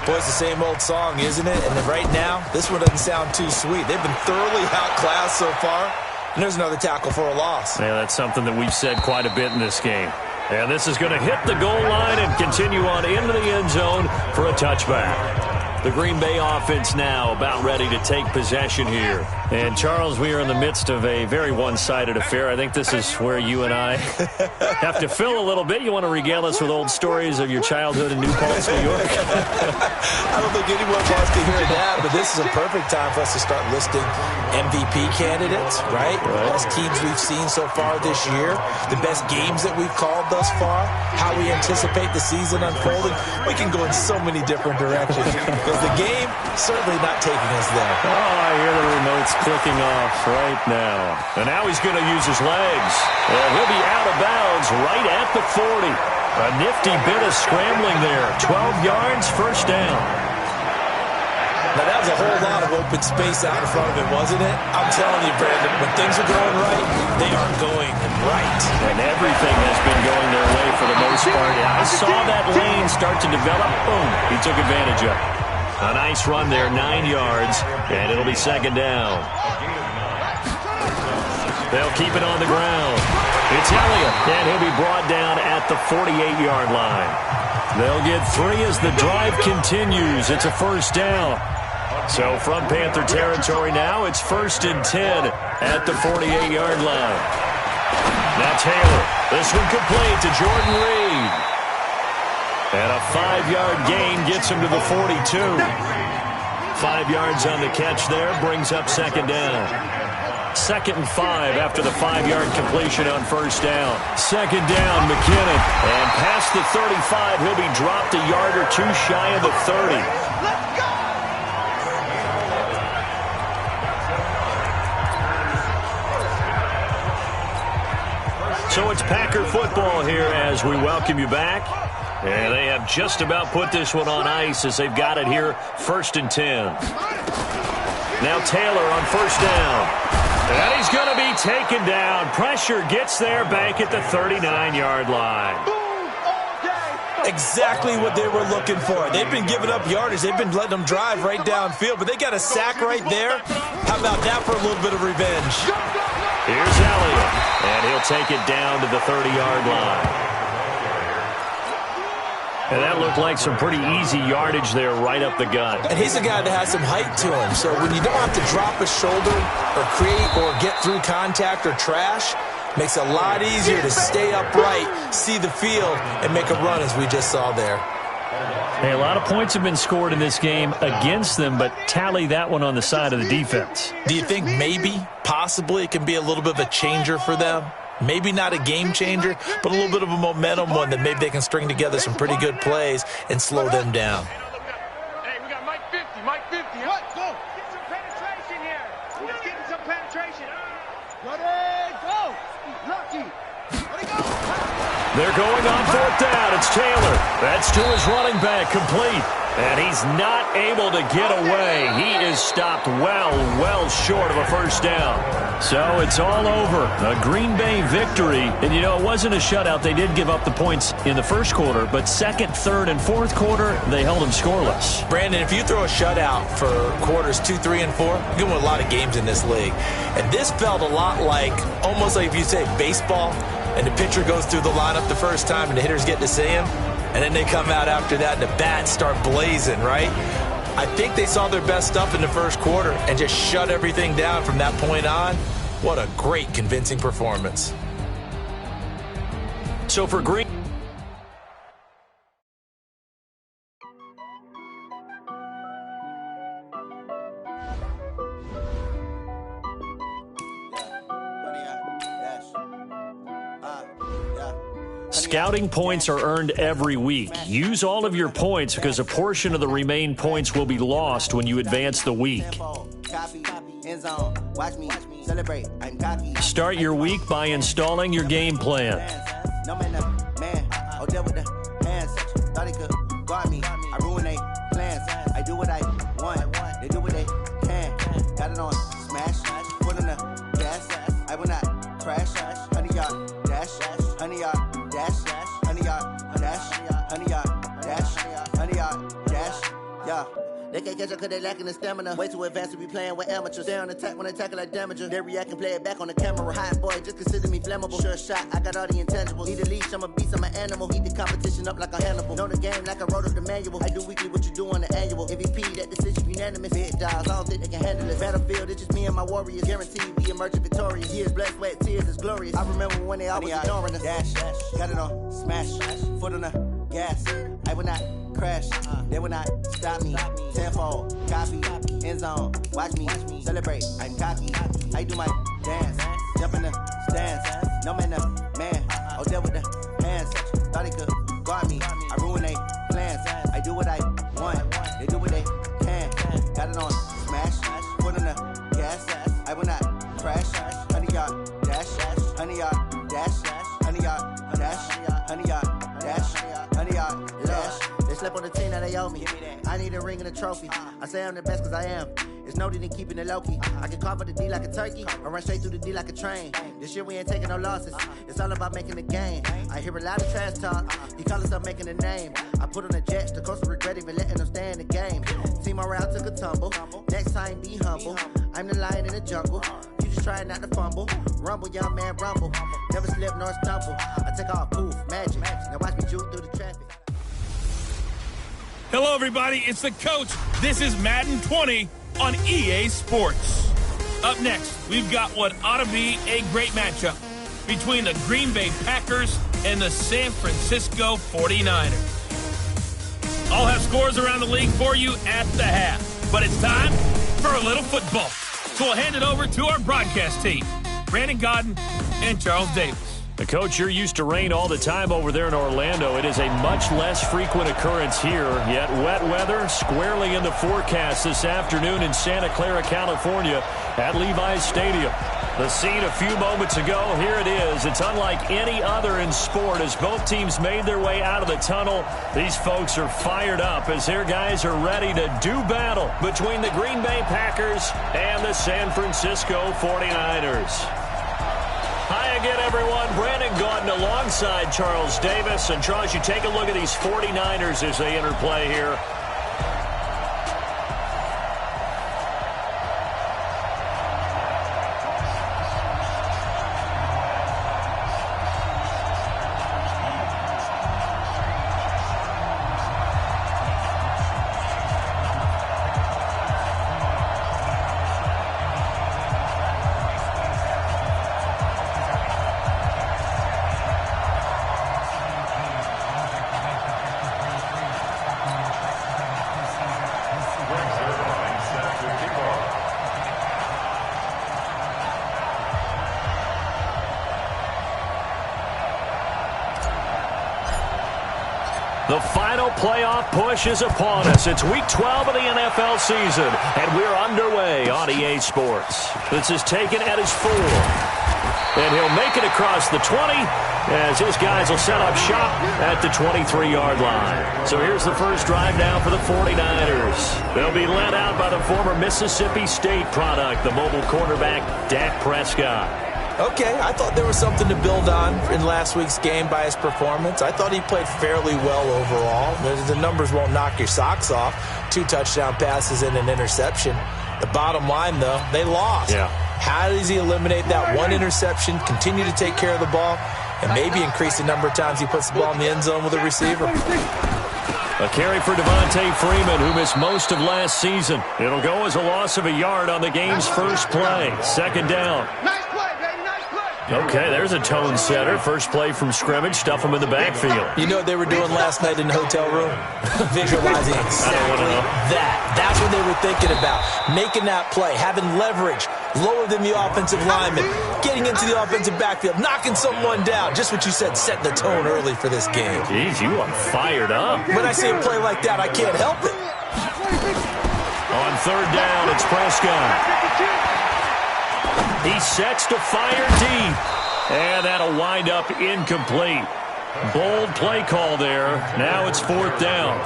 Boy, it's the same old song, isn't it? And right now, this one doesn't sound too sweet. They've been thoroughly outclassed so far. And there's another tackle for a loss. Yeah, that's something that we've said quite a bit in this game. And this is going to hit the goal line and continue on into the end zone for a touchback. The Green Bay offense now about ready to take possession here. And, Charles, we are in the midst of a very one-sided affair. I think this is where you and I have to fill a little bit. You want to regale us with old stories of your childhood in New Paltz, New York? I don't think anyone wants to hear that, but this is a perfect time for us to start listing MVP candidates, right? The best teams we've seen so far this year, the best games that we've called thus far, how we anticipate the season unfolding. We can go in so many different directions because the game certainly not taking us there. Oh, I hear the remote's clicking off right now. And now he's going to use his legs. And he'll be out of bounds right at the 40. A nifty bit of scrambling there. 12 yards, first down. Now, that was a whole lot of open space out in front of him, wasn't it? I'm telling you, Brandon, when things are going right, they are going right. And everything has been going their way for the most part. I saw that lane start to develop. Boom. He took advantage of it. A nice run there, 9 yards, and it'll be second down. They'll keep it on the ground. It's Elliott, and he'll be brought down at the 48-yard line. They'll get 3 as the drive continues. It's a first down. So from Panther territory now, it's 1st and 10 at the 48-yard line. Now Taylor, this one complete to Jordan Reed. And a 5-yard gain gets him to the 42. 5 yards on the catch there, brings up second down. 2nd and 5 after the 5-yard completion on first down. Second down, McKinnon. And past the 35, he'll be dropped a yard or two shy of the 30. So it's Packer football here as we welcome you back. And they have just about put this one on ice as they've got it here, 1st and 10. Now Taylor on first down. And he's going to be taken down. Pressure gets there back at the 39-yard line. Exactly what they were looking for. They've been giving up yardage. They've been letting them drive right downfield, but they got a sack right there. How about that for a little bit of revenge? Here's Elliott, and he'll take it down to the 30-yard line. And that looked like some pretty easy yardage there right up the gut. And he's a guy that has some height to him, so when you don't have to drop a shoulder or create or get through contact or trash, makes it a lot easier to stay upright, see the field, and make a run as we just saw there. Hey, a lot of points have been scored in this game against them, but tally that one on the side of the defense. Do you think maybe, possibly, it can be a little bit of a changer for them? Maybe not a game changer, but a little bit of a momentum one that maybe they can string together some pretty good plays and slow them down. Hey, we got Mike 50, Mike 50. What? Go. Get some penetration here. Let's get some penetration. Ready, go. Lucky. Ready, go. They're going on 4th down. It's Taylor. That's to his running back, complete. And he's not able to get away. He is stopped well short of a first down. So it's all over. A Green Bay victory. And, you know, it wasn't a shutout. They did give up the points in the first quarter, but 2nd, 3rd, and 4th quarter, they held them scoreless. Brandon, if you throw a shutout for quarters 2, 3, and 4, you're going to win a lot of games in this league. And this felt a lot like, almost like if you say baseball, and the pitcher goes through the lineup the first time and the hitters get to see him, and then they come out after that and the bats start blazing, right? I think they saw their best stuff in the first quarter and just shut everything down from that point on. What a great, convincing performance. So for Green... Scouting points are earned every week. Use all of your points because a portion of the remaining points will be lost when you advance the week. Start your week by installing your game plan. They can't catch up cause they lacking the stamina. Way too advanced to be playing with amateurs. Stay on attack when attack like damager. They react and play it back on the camera. Hot boy, just consider me flammable. Sure shot, I got all the intangibles. Need a leash, I'm a beast, I'm an animal. Eat the competition up like a Hannibal. Know the game like I wrote up the manual. I do weekly what you do on the annual. MVP, that decision unanimous. Big dogs, I don't think they can handle it. Battlefield, it's just me and my warriors. Guaranteed we emerge victorious. Years, blood, sweat, tears is glorious. I remember when they always ignoring us. Dash, got it on, smash, foot on the gas. I will not crash, they will not stop me. Tenfold, copy, end zone, watch me celebrate. I'm cocky, I do my dance, jump in the stands. No man, man, oh there with the hands. Thought he could guard me, I ruin they plans. I do what I want, they do what they can. Got it on, smash, foot on the gas. I will not crash, 100 yard dash, 100 yard dash, 100 yard dash, 100 yard dash, 100 yard dash. They slept on the team that they owe me. I need a ring and a trophy. I say I'm the best cause I am. It's noted in keeping it low-key. I can carve up the D like a turkey or run straight through the D like a train. This year we ain't taking no losses. It's all about making the game. I hear a lot of trash talk. He call himself making a name. I put on the Jets. The coach will regret even letting them stay in the game. Team morale took a tumble. Next time be humble. I'm the lion in the jungle. You just try not to fumble. Rumble, young man, rumble. Never slip nor stumble. I take off, poof, magic. Now watch me juke through the traffic. Hello, everybody. It's the coach. This is Madden 20 on EA Sports. Up next, we've got what ought to be a great matchup between the Green Bay Packers and the San Francisco 49ers. I'll have scores around the league for you at the half, but it's time for a little football. So we'll hand it over to our broadcast team, Brandon Godden and Charles Davis. The coach, you're used to rain all the time over there in Orlando. It is a much less frequent occurrence here, yet wet weather squarely in the forecast this afternoon in Santa Clara, California at Levi's Stadium. The scene a few moments ago, here it is. It's unlike any other in sport as both teams made their way out of the tunnel. These folks are fired up as their guys are ready to do battle between the Green Bay Packers and the San Francisco 49ers. Hi again, everyone. Brandon Gaudin alongside Charles Davis. And, Charles, you take a look at these 49ers as they interplay here. The final playoff push is upon us. It's Week 12 of the NFL season, and we're underway on EA Sports. This is taken at his 4. And he'll make it across the 20 as his guys will set up shop at the 23-yard line. So here's the first drive now for the 49ers. They'll be led out by the former Mississippi State product, the mobile quarterback, Dak Prescott. Okay, I thought there was something to build on in last week's game by his performance. I thought he played fairly well overall. The numbers won't knock your socks off. 2 touchdown passes and an interception. The bottom line, though, they lost. Yeah. How does he eliminate that one interception, continue to take care of the ball, and maybe increase the number of times he puts the ball in the end zone with a receiver? A carry for Devontae Freeman, who missed most of last season. It'll go as a loss of a yard on the game's first play. Second down. Okay, there's a tone setter. First play from scrimmage, stuff him in the backfield. You know what they were doing last night in the hotel room? Visualizing exactly that. That's what they were thinking about. Making that play, having leverage, lower than the offensive lineman, getting into the offensive backfield, knocking someone down. Just what you said, set the tone early for this game. Jeez, you are fired up. When I see a play like that, I can't help it. On third down, it's Prescott. He sets to fire deep, and that'll wind up incomplete. Bold play call there. Now it's fourth down.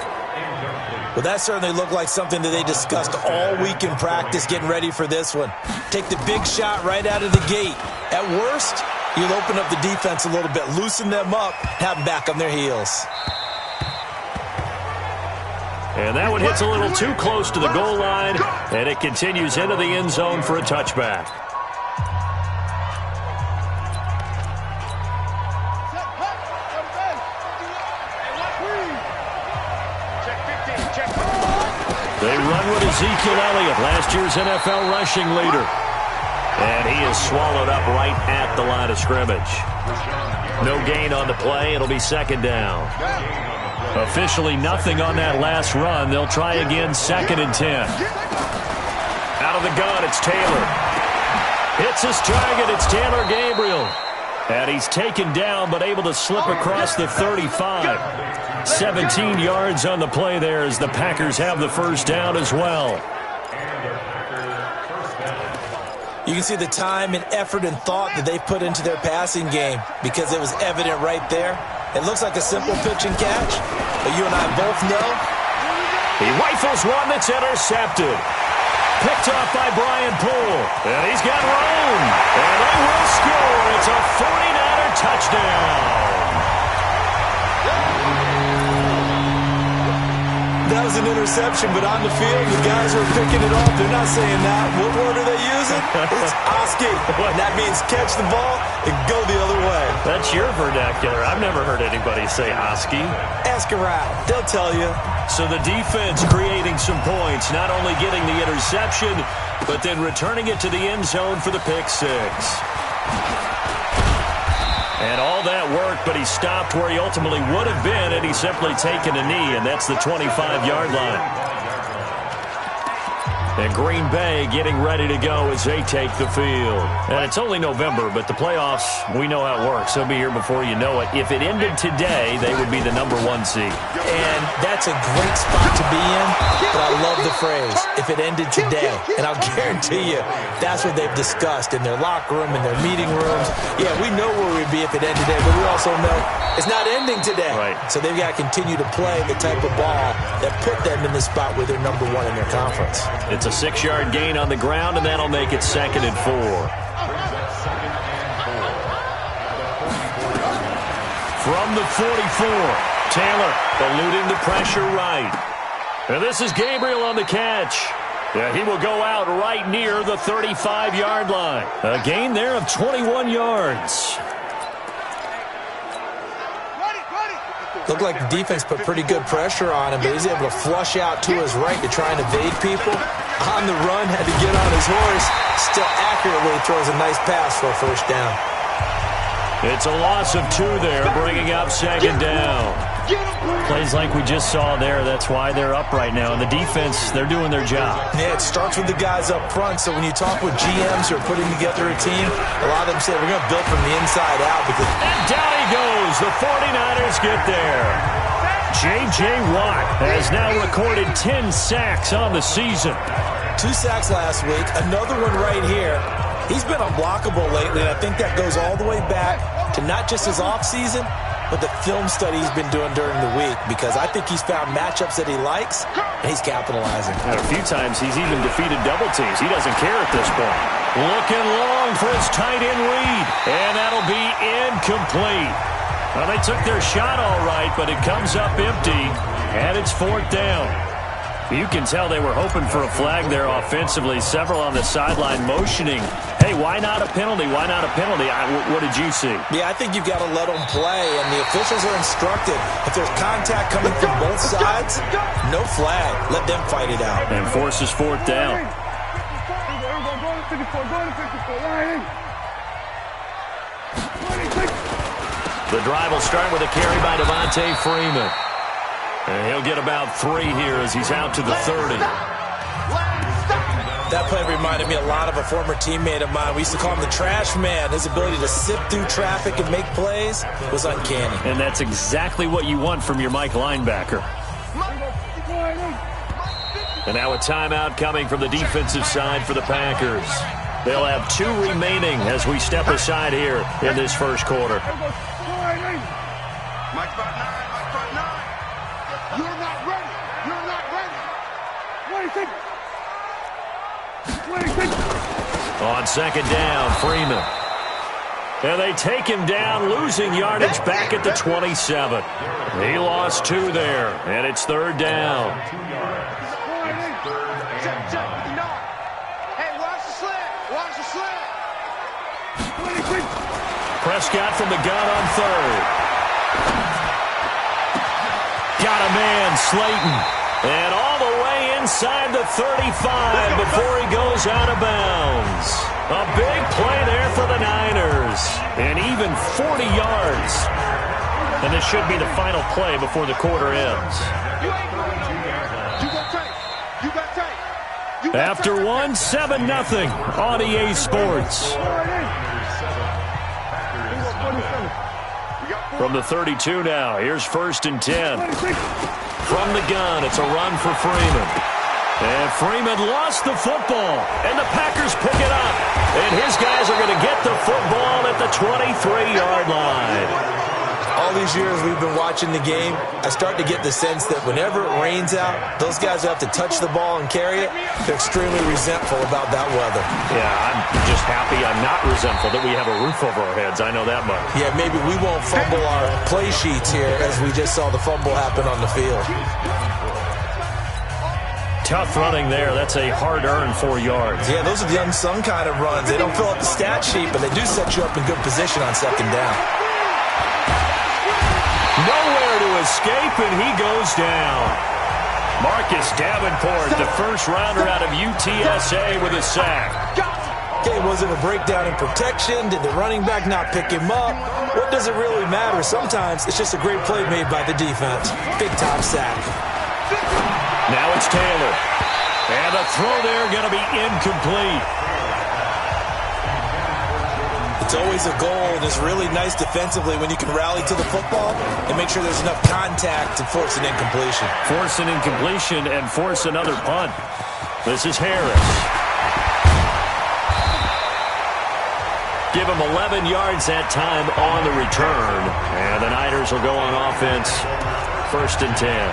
Well, that certainly looked like something that they discussed all week in practice getting ready for this one. Take the big shot right out of the gate. At worst, you'll open up the defense a little bit, loosen them up, have them back on their heels. And that one hits a little too close to the goal line, and it continues into the end zone for a touchback. They run with Ezekiel Elliott, last year's NFL rushing leader. And he is swallowed up right at the line of scrimmage. No gain on the play. It'll be second down. Officially nothing on that last run. They'll try again, 2nd and 10. Out of the gun, it's Taylor. Hits his target. It's Taylor Gabriel. And he's taken down but able to slip across the 35. 17 yards on the play there as the Packers have the first down as well. You can see the time and effort and thought that they put into their passing game because it was evident right there. It looks like a simple pitch and catch, but you and I both know. He rifles one that's intercepted. Picked off by Brian Poole. And he's got room. And they will score. It's a 49er touchdown. That was an interception, but on the field, the guys who are picking it off, they're not saying that. What word are they using? It's Oski. And that means catch the ball and go the other way. That's your vernacular. I've never heard anybody say Oski. Ask around. They'll tell you. So the defense creating some points, not only getting the interception, but then returning it to the end zone for the pick six. And all that work, but he stopped where he ultimately would have been, and he's simply taken a knee, and that's the 25-yard line. And Green Bay getting ready to go as they take the field. And it's only November, but the playoffs, we know how it works. They'll be here before you know it. If it ended today, they would be the #1 seed. And that's a great spot to be in, but I love the phrase, if it ended today. And I'll guarantee you, that's what they've discussed in their locker room, in their meeting rooms. Yeah, we know where we'd be if it ended today, but we also know it's not ending today. Right. So they've got to continue to play the type of ball that put them in the spot where they're #1 in their conference. It's a 6-yard gain on the ground, and that'll make it 2nd and 4. From the 44, Taylor eluding the pressure right. And this is Gabriel on the catch. Yeah, he will go out right near the 35-yard line. A gain there of 21 yards. Looked like the defense put pretty good pressure on him, but he's able to flush out to his right to try and evade people. On the run, had to get on his horse. Still accurately throws a nice pass for a first down. It's a loss of 2 there, bringing up 2nd down. Plays like we just saw there, that's why they're up right now. And the defense, they're doing their job. Yeah, it starts with the guys up front. So when you talk with GMs who are putting together a team, a lot of them say we're going to build from the inside out. And down he goes. The 49ers get there. J.J. Watt has now recorded 10 sacks on the season. 2 sacks last week, another one right here. He's been unblockable lately, and I think that goes all the way back to not just his offseason, but the film study he's been doing during the week, because I think he's found matchups that he likes, and he's capitalizing. And a few times he's even defeated double teams. He doesn't care at this point. Looking long for his tight end read, and that'll be incomplete. Well, they took their shot all right, but it comes up empty, and it's 4th down. You can tell they were hoping for a flag there offensively. Several on the sideline motioning, hey, why not a penalty? Why not a penalty? What did you see? Yeah, I think you've got to let them play, and the officials are instructed. If there's contact coming from both sides, no flag. Let them fight it out. And forces 4th down. The drive will start with a carry by Devontae Freeman. And he'll get about 3 here as he's out to the 30. That play reminded me a lot of a former teammate of mine. We used to call him the trash man. His ability to sift through traffic and make plays was uncanny. And that's exactly what you want from your Mike linebacker. And now a timeout coming from the defensive side for the Packers. They'll have 2 remaining as we step aside here in this first quarter. On 2nd down, Freeman. And they take him down, losing yardage back at the 27. He lost 2 there, and it's 3rd down. Hey, watch the slant. Watch the slant. Prescott from the gun on 3rd. Got a man, Slayton. And all the way inside the 35 before he goes out of bounds. A big play there for the Niners. And even 40 yards. And this should be the final play before the quarter ends. After one, 7-0 on EA Sports. From the 32 now, here's 1st and 10. From the gun, it's a run for Freeman. And Freeman lost the football. And the Packers pick it up. And his guys are going to get the football at the 23-yard line. All these years we've been watching the game, I start to get the sense that whenever it rains out, those guys who have to touch the ball and carry it, they're extremely resentful about that weather. Yeah, I'm just happy I'm not resentful that we have a roof over our heads. I know that much. Yeah, maybe we won't fumble our play sheets here as we just saw the fumble happen on the field. Tough running there. That's a hard-earned 4 yards. Yeah, those are the unsung kind of runs. They don't fill up the stat sheet, but they do set you up in good position on 2nd down. Nowhere to escape, and he goes down. Marcus Davenport, the first-rounder out of UTSA with a sack. Okay, was it a breakdown in protection? Did the running back not pick him up? What does it really matter? Sometimes it's just a great play made by the defense. Big-time sack. Now it's Taylor. And the throw there going to be incomplete. It's always a goal, and it's really nice defensively when you can rally to the football and make sure there's enough contact to force an incompletion. Force an incompletion and force another punt. This is Harris. Give him 11 yards that time on the return. And the Niners will go on offense, 1st and 10.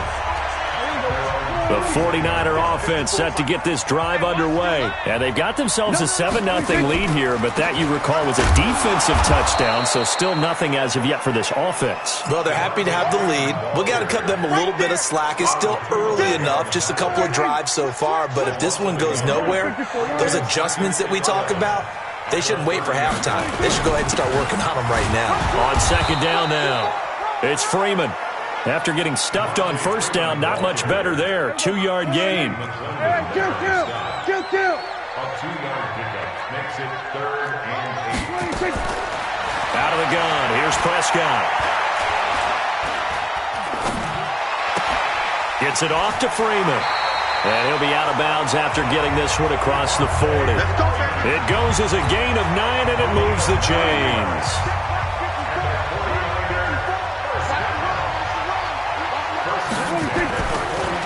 The 49er offense set to get this drive underway. And they've got themselves a 7-0 lead here, but that, you recall, was a defensive touchdown, so still nothing as of yet for this offense. Well, they're happy to have the lead. We got to cut them a little bit of slack. It's still early enough, just a couple of drives so far, but if this one goes nowhere, those adjustments that we talk about, they shouldn't wait for halftime. They should go ahead and start working on them right now. On 2nd down now, it's Freeman. After getting stuffed on 1st down, not much better there. 2-yard gain. Kill. A 2-yard pickup makes it 3rd and 8. Out of the gun, here's Prescott. Gets it off to Freeman. And he'll be out of bounds after getting this one across the 40. It goes as a gain of 9, and it moves the chains.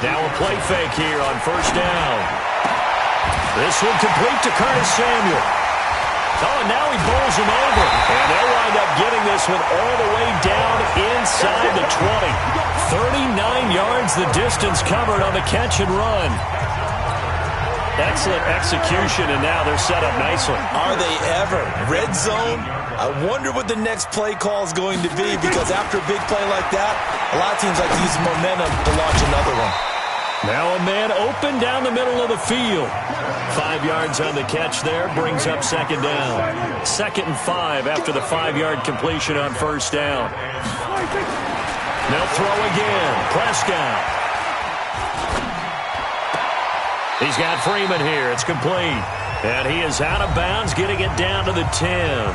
Now a play fake here on 1st down. This one complete to Curtis Samuel. Oh, and now he bowls him over. And they'll wind up getting this one all the way down inside the 20. 39 yards the distance covered on the catch and run. Excellent execution, and now they're set up nicely. Are they ever? Red zone? I wonder what the next play call is going to be, because after a big play like that, a lot of teams like to use momentum to launch another one. Now a man open down the middle of the field. 5 yards on the catch there, brings up 2nd down. 2nd and 5 after the 5-yard completion on 1st down. They'll throw again. Prescott. He's got Freeman here. It's complete. And he is out of bounds, getting it down to the 10.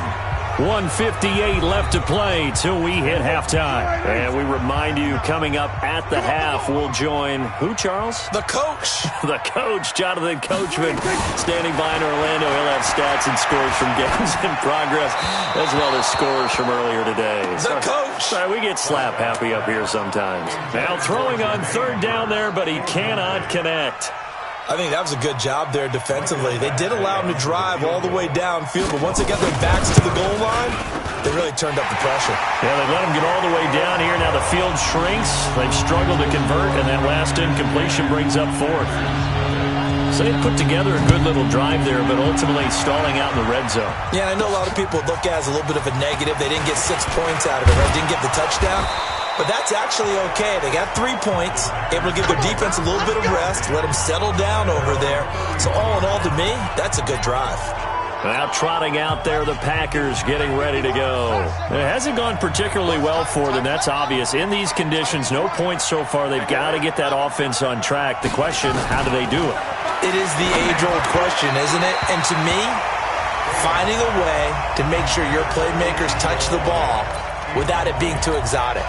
1:58 left to play till we hit halftime. And we remind you, coming up at the half, we'll join who, Charles? The coach. The coach, Jonathan Coachman, standing by in Orlando. He'll have stats and scores from games in progress, as well as scores from earlier today. The coach. Sorry, we get slap happy up here sometimes. Now throwing on 3rd down there, but he cannot connect. I think that was a good job there defensively. They did allow him to drive all the way downfield, but once they got their backs to the goal line, they really turned up the pressure. Yeah, they let him get all the way down here. Now the field shrinks. They've struggled to convert, and that last incompletion brings up 4th. So they put together a good little drive there, but ultimately stalling out in the red zone. Yeah, I know a lot of people look at it as a little bit of a negative. They didn't get 6 points out of it, right? Didn't get the touchdown. But that's actually okay. They got 3 points, able to give their defense a little bit of rest, let them settle down over there. So all in all, to me, that's a good drive. Now trotting out there, the Packers getting ready to go. It hasn't gone particularly well for them. That's obvious. In these conditions, no points so far. They've got to get that offense on track. The question, how do they do it? It is the age-old question, isn't it? And to me, finding a way to make sure your playmakers touch the ball without it being too exotic.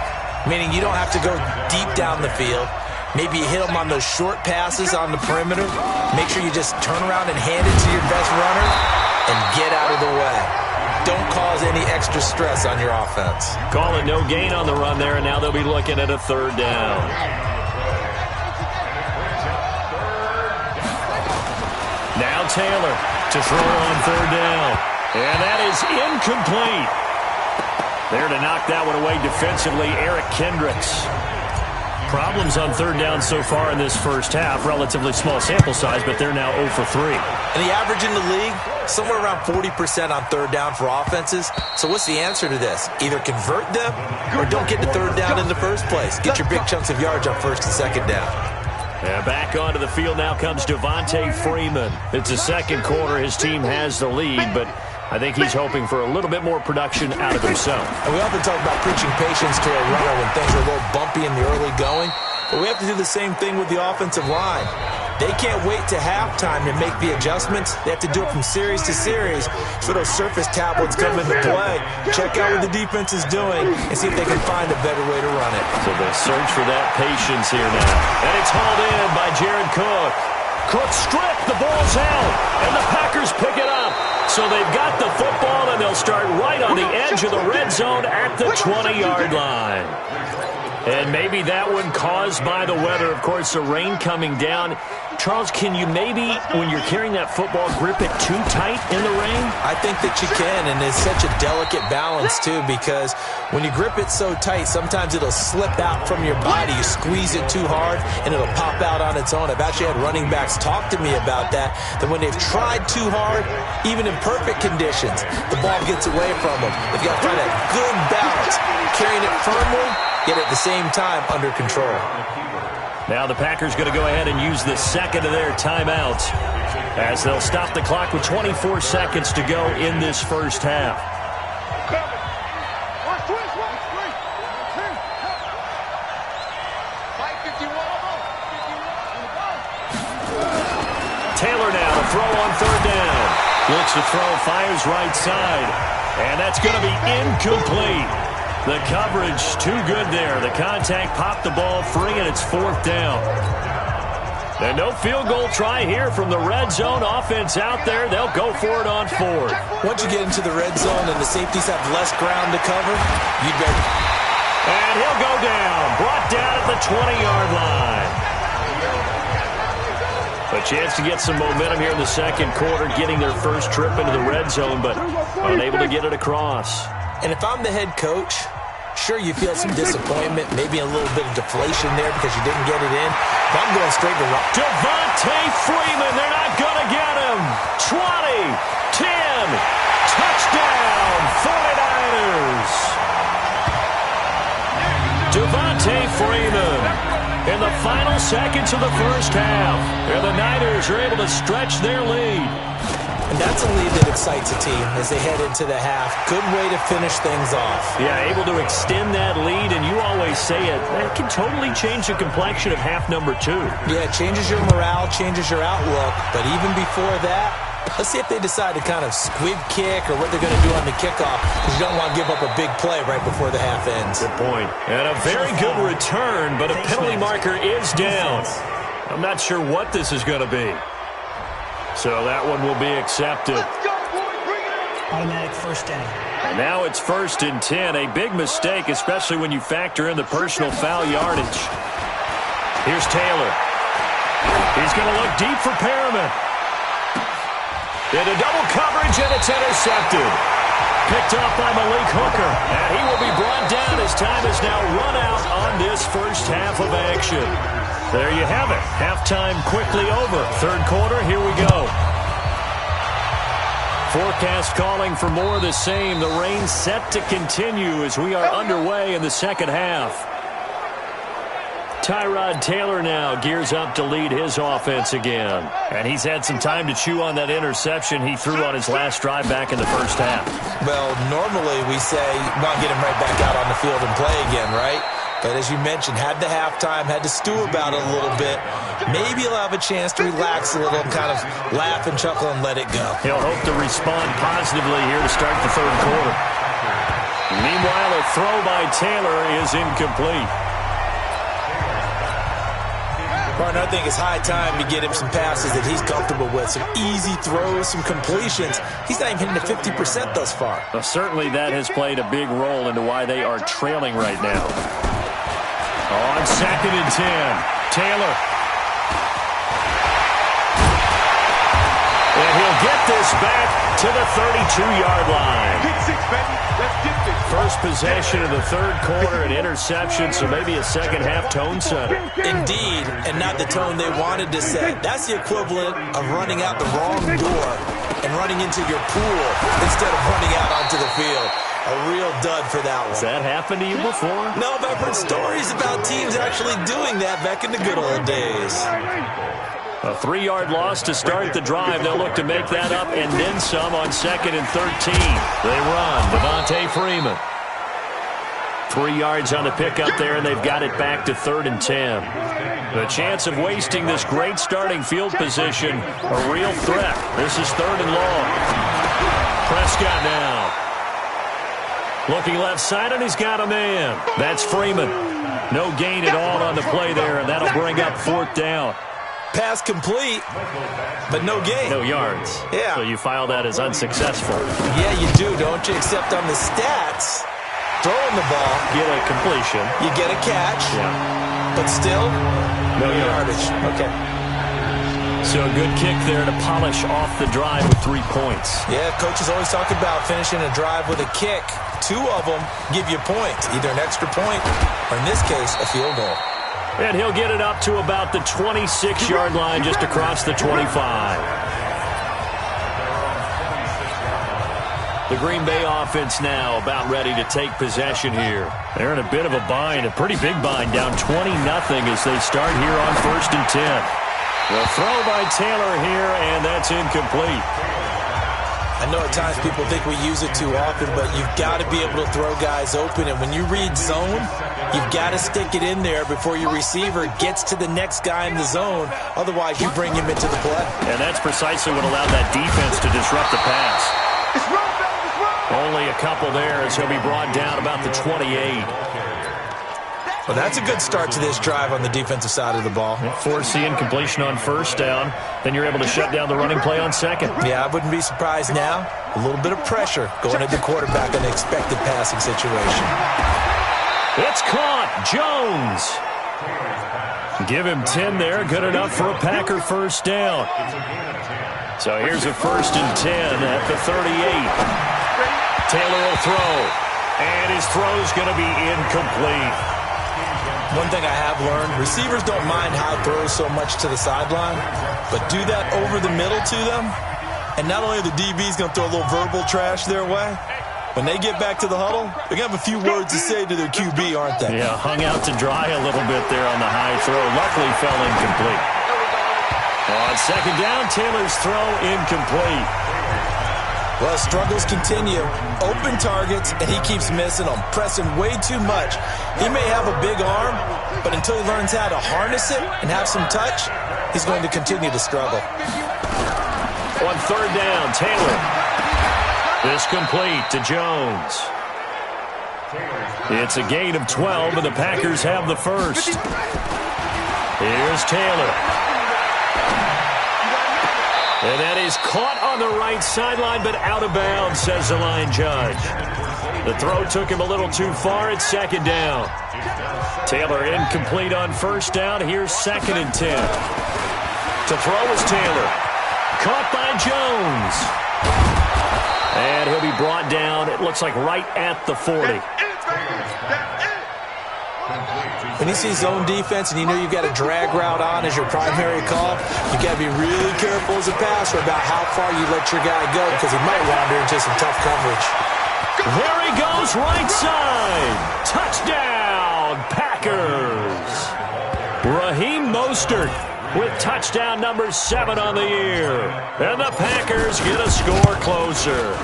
Meaning you don't have to go deep down the field. Maybe you hit them on those short passes on the perimeter. Make sure you just turn around and hand it to your best runner and get out of the way. Don't cause any extra stress on your offense. Call it no gain on the run there, and now they'll be looking at a 3rd down. Now Taylor to throw on 3rd down. And that is incomplete. There to knock that one away defensively, Eric Kendricks. Problems on 3rd down so far in this first half. Relatively small sample size, but they're now 0 for 3. And the average in the league, somewhere around 40% on 3rd down for offenses. So what's the answer to this? Either convert them or don't get to 3rd down in the first place. Get your big chunks of yards on 1st and 2nd down. Yeah, back onto the field now comes Devontae Freeman. It's the 2nd quarter. His team has the lead, but I think he's hoping for a little bit more production out of himself. And we often talk about preaching patience to a runner when things are a little bumpy in the early going, but we have to do the same thing with the offensive line. They can't wait to halftime to make the adjustments. They have to do it from series to series. So those surface tablets come into play. Check out what the defense is doing and see if they can find a better way to run it. So they search for that patience here now. And it's hauled in by Jared Cook. Cook stripped, the ball's out, and the Packers pick it up. So they've got the football, and they'll start right on the edge of the red zone at the 20-yard line. And maybe that one caused by the weather. Of course, the rain coming down. Charles, can you maybe, when you're carrying that football, grip it too tight in the rain? I think that you can, and it's such a delicate balance, too, because when you grip it so tight, sometimes it'll slip out from your body. You squeeze it too hard, and it'll pop out on its own. I've actually had running backs talk to me about that when they've tried too hard, even in perfect conditions, the ball gets away from them. They've got to find a good balance, carrying it firmly, yet at the same time under control. Now the Packers going to go ahead and use the 2nd of their timeouts as they'll stop the clock with 24 seconds to go in this first half. Taylor now to throw on 3rd down. Looks to throw, fires right side. And that's going to be incomplete. The coverage too good there. The contact popped the ball free, and it's 4th down. And no field goal try here from the red zone. Offense out there. They'll go for it on 4th. Once you get into the red zone and the safeties have less ground to cover, you better. And he'll go down. Brought down at the 20-yard line. A chance to get some momentum here in the 2nd quarter, getting their first trip into the red zone, but unable to get it across. And if I'm the head coach, sure, you feel some disappointment, maybe a little bit of deflation there because you didn't get it in. But I'm going straight to run. Devontae Freeman, they're not going to get him. 20, 10, touchdown, 49ers. Devontae Freeman in the final seconds of the first half. And the Niners are able to stretch their lead. And that's a lead that excites a team as they head into the half. Good way to finish things off. Yeah, able to extend that lead, and you always say it, that can totally change the complexion of half number 2. Yeah, it changes your morale, changes your outlook. But even before that, let's see if they decide to kind of squib kick or what they're going to do on the kickoff, because you don't want to give up a big play right before the half ends. Good point. And a very good return, but a penalty marker is down. I'm not sure what this is going to be. So that one will be accepted. Automatic 1st down. And now it's 1st and 10. A big mistake, especially when you factor in the personal foul yardage. Here's Taylor. He's going to look deep for Perriman. Into double coverage, and it's intercepted. Picked up by Malik Hooker. And he will be brought down as time is now run out on this first half of action. There you have it. Halftime quickly over. Third quarter, here we go. Forecast calling for more of the same. The rain set to continue as we are underway in the second half. Tyrod Taylor now gears up to lead his offense again. And he's had some time to chew on that interception he threw on his last drive back in the first half. Well, normally we say, want to get him right back out on the field and play again, right? But as you mentioned, had the halftime, had to stew about it a little bit. Maybe he'll have a chance to relax a little and kind of laugh and chuckle and let it go. He'll hope to respond positively here to start the third quarter. Meanwhile, a throw by Taylor is incomplete. Partner, I think it's high time to get him some passes that he's comfortable with, some easy throws, some completions. He's not even hitting the 50% thus far. Well, certainly that has played a big role into why they are trailing right now. On 2nd and 10, Taylor. And he'll get this back to the 32-yard line. Pick six, baby. Let's get this. First possession of the third quarter, an interception, so maybe a second-half tone setter. Indeed, and not the tone they wanted to set. That's the equivalent of running out the wrong door and running into your pool instead of running out onto the field. A real dud for that one. Has that happened to you before? No, but I've heard stories about teams actually doing that back in the good old days. A 3-yard loss to start the drive. They'll look to make that up and then some on 2nd and 13. They run. Devontae Freeman. 3 yards on the pickup there, and they've got it back to 3rd and 10. The chance of wasting this great starting field position, a real threat. This is 3rd and long. Prescott now. Looking left side, and he's got a man. That's Freeman. No gain at all on the play there, and that'll bring up 4th down. Pass complete, but no gain. No yards. Yeah. So you file that as unsuccessful. Yeah, you do, don't you? Except on the stats, throwing the ball, Get a completion. you get a catch, Yeah. but still, No yardage. Okay. So a good kick there to polish off the drive with 3 points. Yeah, coaches always talk about finishing a drive with a kick. 2 of them give you points, either an extra point or, in this case, a field goal. And he'll get it up to about the 26-yard line, just across the 25. The Green Bay offense now about ready to take possession here. They're in a bit of a bind, a pretty big bind, down 20-0 as they start here on 1st and 10. The throw by Taylor here, and that's incomplete. I know at times people think we use it too often, but you've got to be able to throw guys open. And when you read zone, you've got to stick it in there before your receiver gets to the next guy in the zone. Otherwise, you bring him into the play. And that's precisely what allowed that defense to disrupt the pass. Only a couple there as he'll be brought down about the 28. Well, that's a good start to this drive on the defensive side of the ball. Forcing completion on 1st down. Then you're able to shut down the running play on 2nd. Yeah, I wouldn't be surprised now. A little bit of pressure going at the quarterback in an expected passing situation. It's caught. Jones. Give him 10 there. Good enough for a Packer 1st down. So here's a 1st and 10 at the 38. Taylor will throw. And his throw's going to be incomplete. One thing I have learned, receivers don't mind high throws so much to the sideline, but do that over the middle to them, and not only are the DBs going to throw a little verbal trash their way, when they get back to the huddle, they're going to have a few words to say to their QB, aren't they? Yeah, hung out to dry a little bit there on the high throw. Luckily fell incomplete. On 2nd down, Taylor's throw incomplete. Well, struggles continue. Open targets, and he keeps missing them, pressing way too much. He may have a big arm, but until he learns how to harness it and have some touch, he's going to continue to struggle. On 3rd down, Taylor. This complete to Jones. It's a gain of 12, and the Packers have the 1st. Here's Taylor. And that is caught on the right sideline, but out of bounds, says the line judge. The throw took him a little too far. It's 2nd down. Taylor incomplete on 1st down. Here's 2nd and 10. To throw is Taylor. Caught by Jones. And he'll be brought down, it looks like right at the 40. When you see zone defense and you know you've got a drag route on as your primary call, you got to be really careful as a passer about how far you let your guy go because he might wander into some tough coverage. There he goes, right side. Touchdown, Packers. Raheem Mostert with touchdown number 7 on the year. And the Packers get a score closer.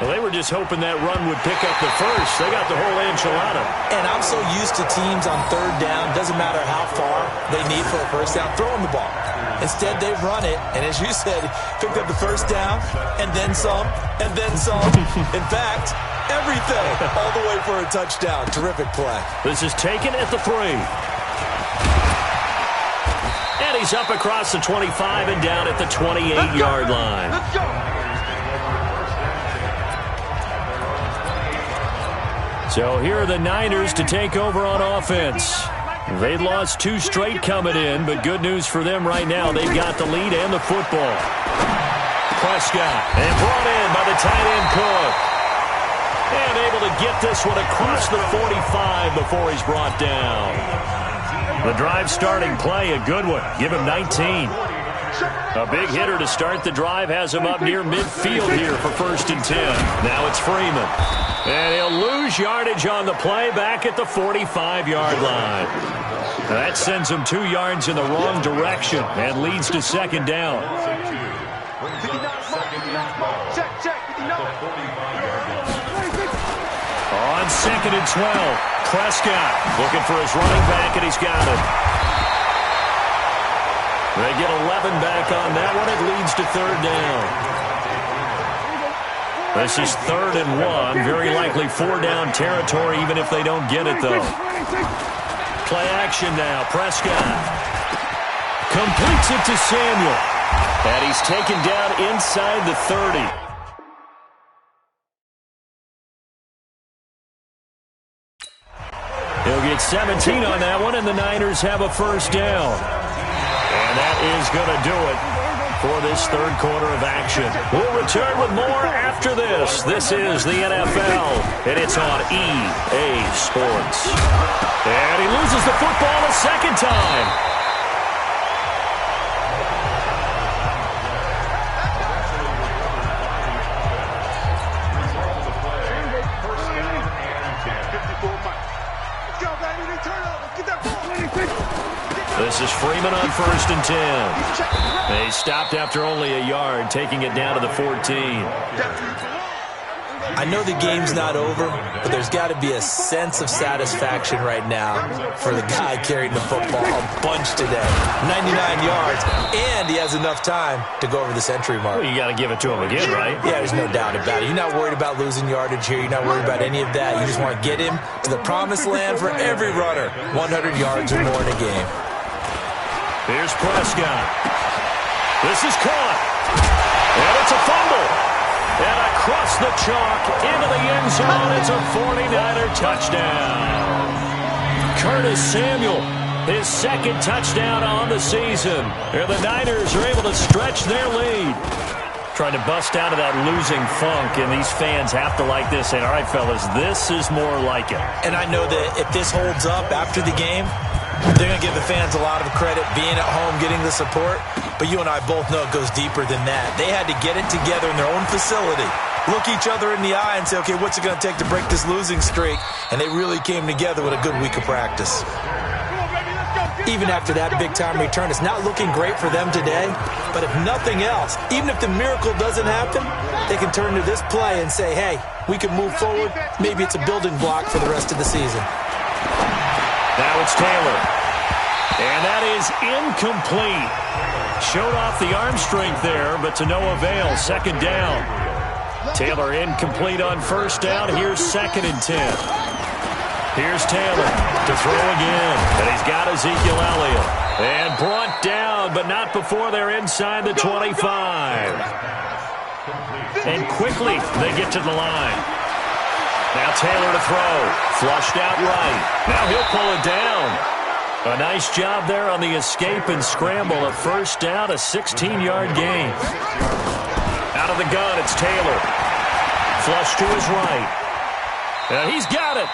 Well, they were just hoping that run would pick up the first. They got the whole enchilada. And I'm so used to teams on third down, doesn't matter how far they need for a first down, throwing the ball. Instead, they run it, and as you said, picked up the first down, and then some, and then some. In fact, everything, all the way for a touchdown. Terrific play. This is taken at the 3. And he's up across the 25 and down at the 28-yard line. Let's go. So here are the Niners to take over on offense. They'd lost 2 straight coming in, but good news for them right now. They've got the lead and the football. Prescott, and brought in by the tight end Cook. And able to get this one across the 45 before he's brought down. The drive starting play, a good one. Give him 19. A big hitter to start the drive has him up near midfield here for 1st and 10. Now it's Freeman. And he'll lose yardage on the play back at the 45-yard line. That sends him 2 yards in the wrong direction and leads to 2nd down. On 2nd and 12, Prescott looking for his running back, and he's got it. They get 11 back on that one. It leads to 3rd down. This is 3rd and 1. Very likely 4-down territory, even if they don't get it, though. Play action now. Prescott completes it to Samuel. And he's taken down inside the 30. He'll get 17 on that one, and the Niners have a 1st down. And that is going to do it for this 3rd quarter of action. We'll return with more after this. This is the NFL, and it's on EA Sports. And he loses the football a 2nd time. This is Freeman on 1st and 10. They stopped after only a yard, taking it down to the 14. I know the game's not over, but there's got to be a sense of satisfaction right now for the guy carrying the football a bunch today. 99 yards, and he has enough time to go over the century mark. Well, you got to give it to him again, right? Yeah, there's no doubt about it. You're not worried about losing yardage here. You're not worried about any of that. You just want to get him to the promised land for every runner. 100 yards or more in a game. Here's Prescott. This is caught. And it's a fumble. And across the chalk into the end zone. It's a 49er touchdown. Curtis Samuel, his 2nd touchdown on the season. And the Niners are able to stretch their lead. Trying to bust out of that losing funk, and these fans have to like this. And all right, fellas, this is more like it. And I know that if this holds up after the game, they're going to give the fans a lot of credit, being at home, getting the support. But you and I both know it goes deeper than that. They had to get it together in their own facility, look each other in the eye and say, okay, what's it going to take to break this losing streak? And they really came together with a good week of practice. Even after that big-time return, it's not looking great for them today. But if nothing else, even if the miracle doesn't happen, they can turn to this play and say, hey, we can move forward. Maybe it's a building block for the rest of the season. Now it's Taylor. And that is incomplete. Showed off the arm strength there, but to no avail. 2nd down. Taylor incomplete on 1st down. Here's 2nd and 10. Here's Taylor to throw again. And he's got Ezekiel Elliott. And brought down, but not before they're inside the 25. And quickly they get to the line. Now Taylor to throw. Flushed out right. Now he'll pull it down. A nice job there on the escape and scramble. A 1st down, a 16-yard gain. Out of the gun, it's Taylor. Flush to his right. And he's got it.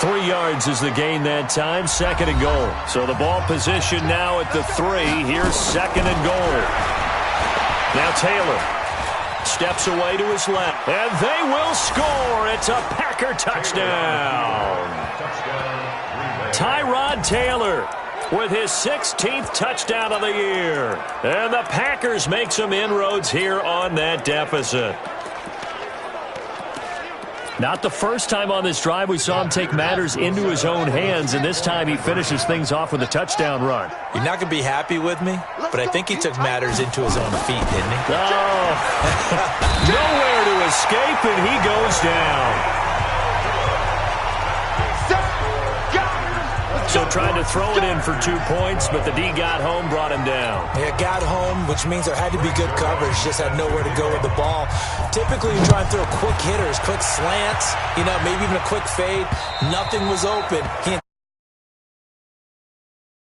3 yards is the gain that time, 2nd and goal. So the ball position now at the 3. Here's 2nd and goal. Now Taylor steps away to his left, and they will score. It's a Packer touchdown. Tyrod Taylor with his 16th touchdown of the year. And the Packers make some inroads here on that deficit. Not the first time on this drive we saw him take matters into his own hands, and this time he finishes things off with a touchdown run. You're not going to be happy with me, but I think he took matters into his own feet, didn't he? Oh, nowhere to escape, and he goes down. So trying to throw it in for 2 points, but the D got home, brought him down. Yeah, got home, which means there had to be good coverage. Just had nowhere to go with the ball. Typically, you try and throw quick hitters, quick slants, maybe even a quick fade. Nothing was open.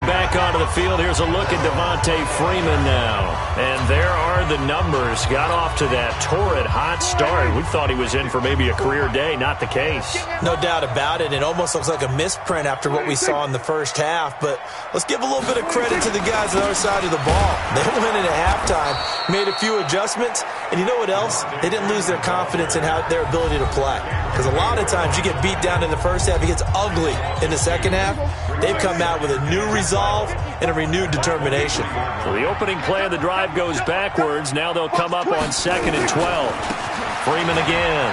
Back onto the field. Here's a look at Devontae Freeman now. And there are the numbers. Got off to that torrid hot start. We thought he was in for maybe a career day. Not the case. No doubt about it. It almost looks like a misprint after what we saw in the first half. But let's give a little bit of credit to the guys on the other side of the ball. They went in at halftime, made a few adjustments, and you know what else? They didn't lose their confidence in their ability to play. Because a lot of times you get beat down in the first half, it gets ugly in the second half. They've come out with a new resolve and a renewed determination. So the opening play of the drive goes backwards. Now they'll come up on 2nd and 12. Freeman again.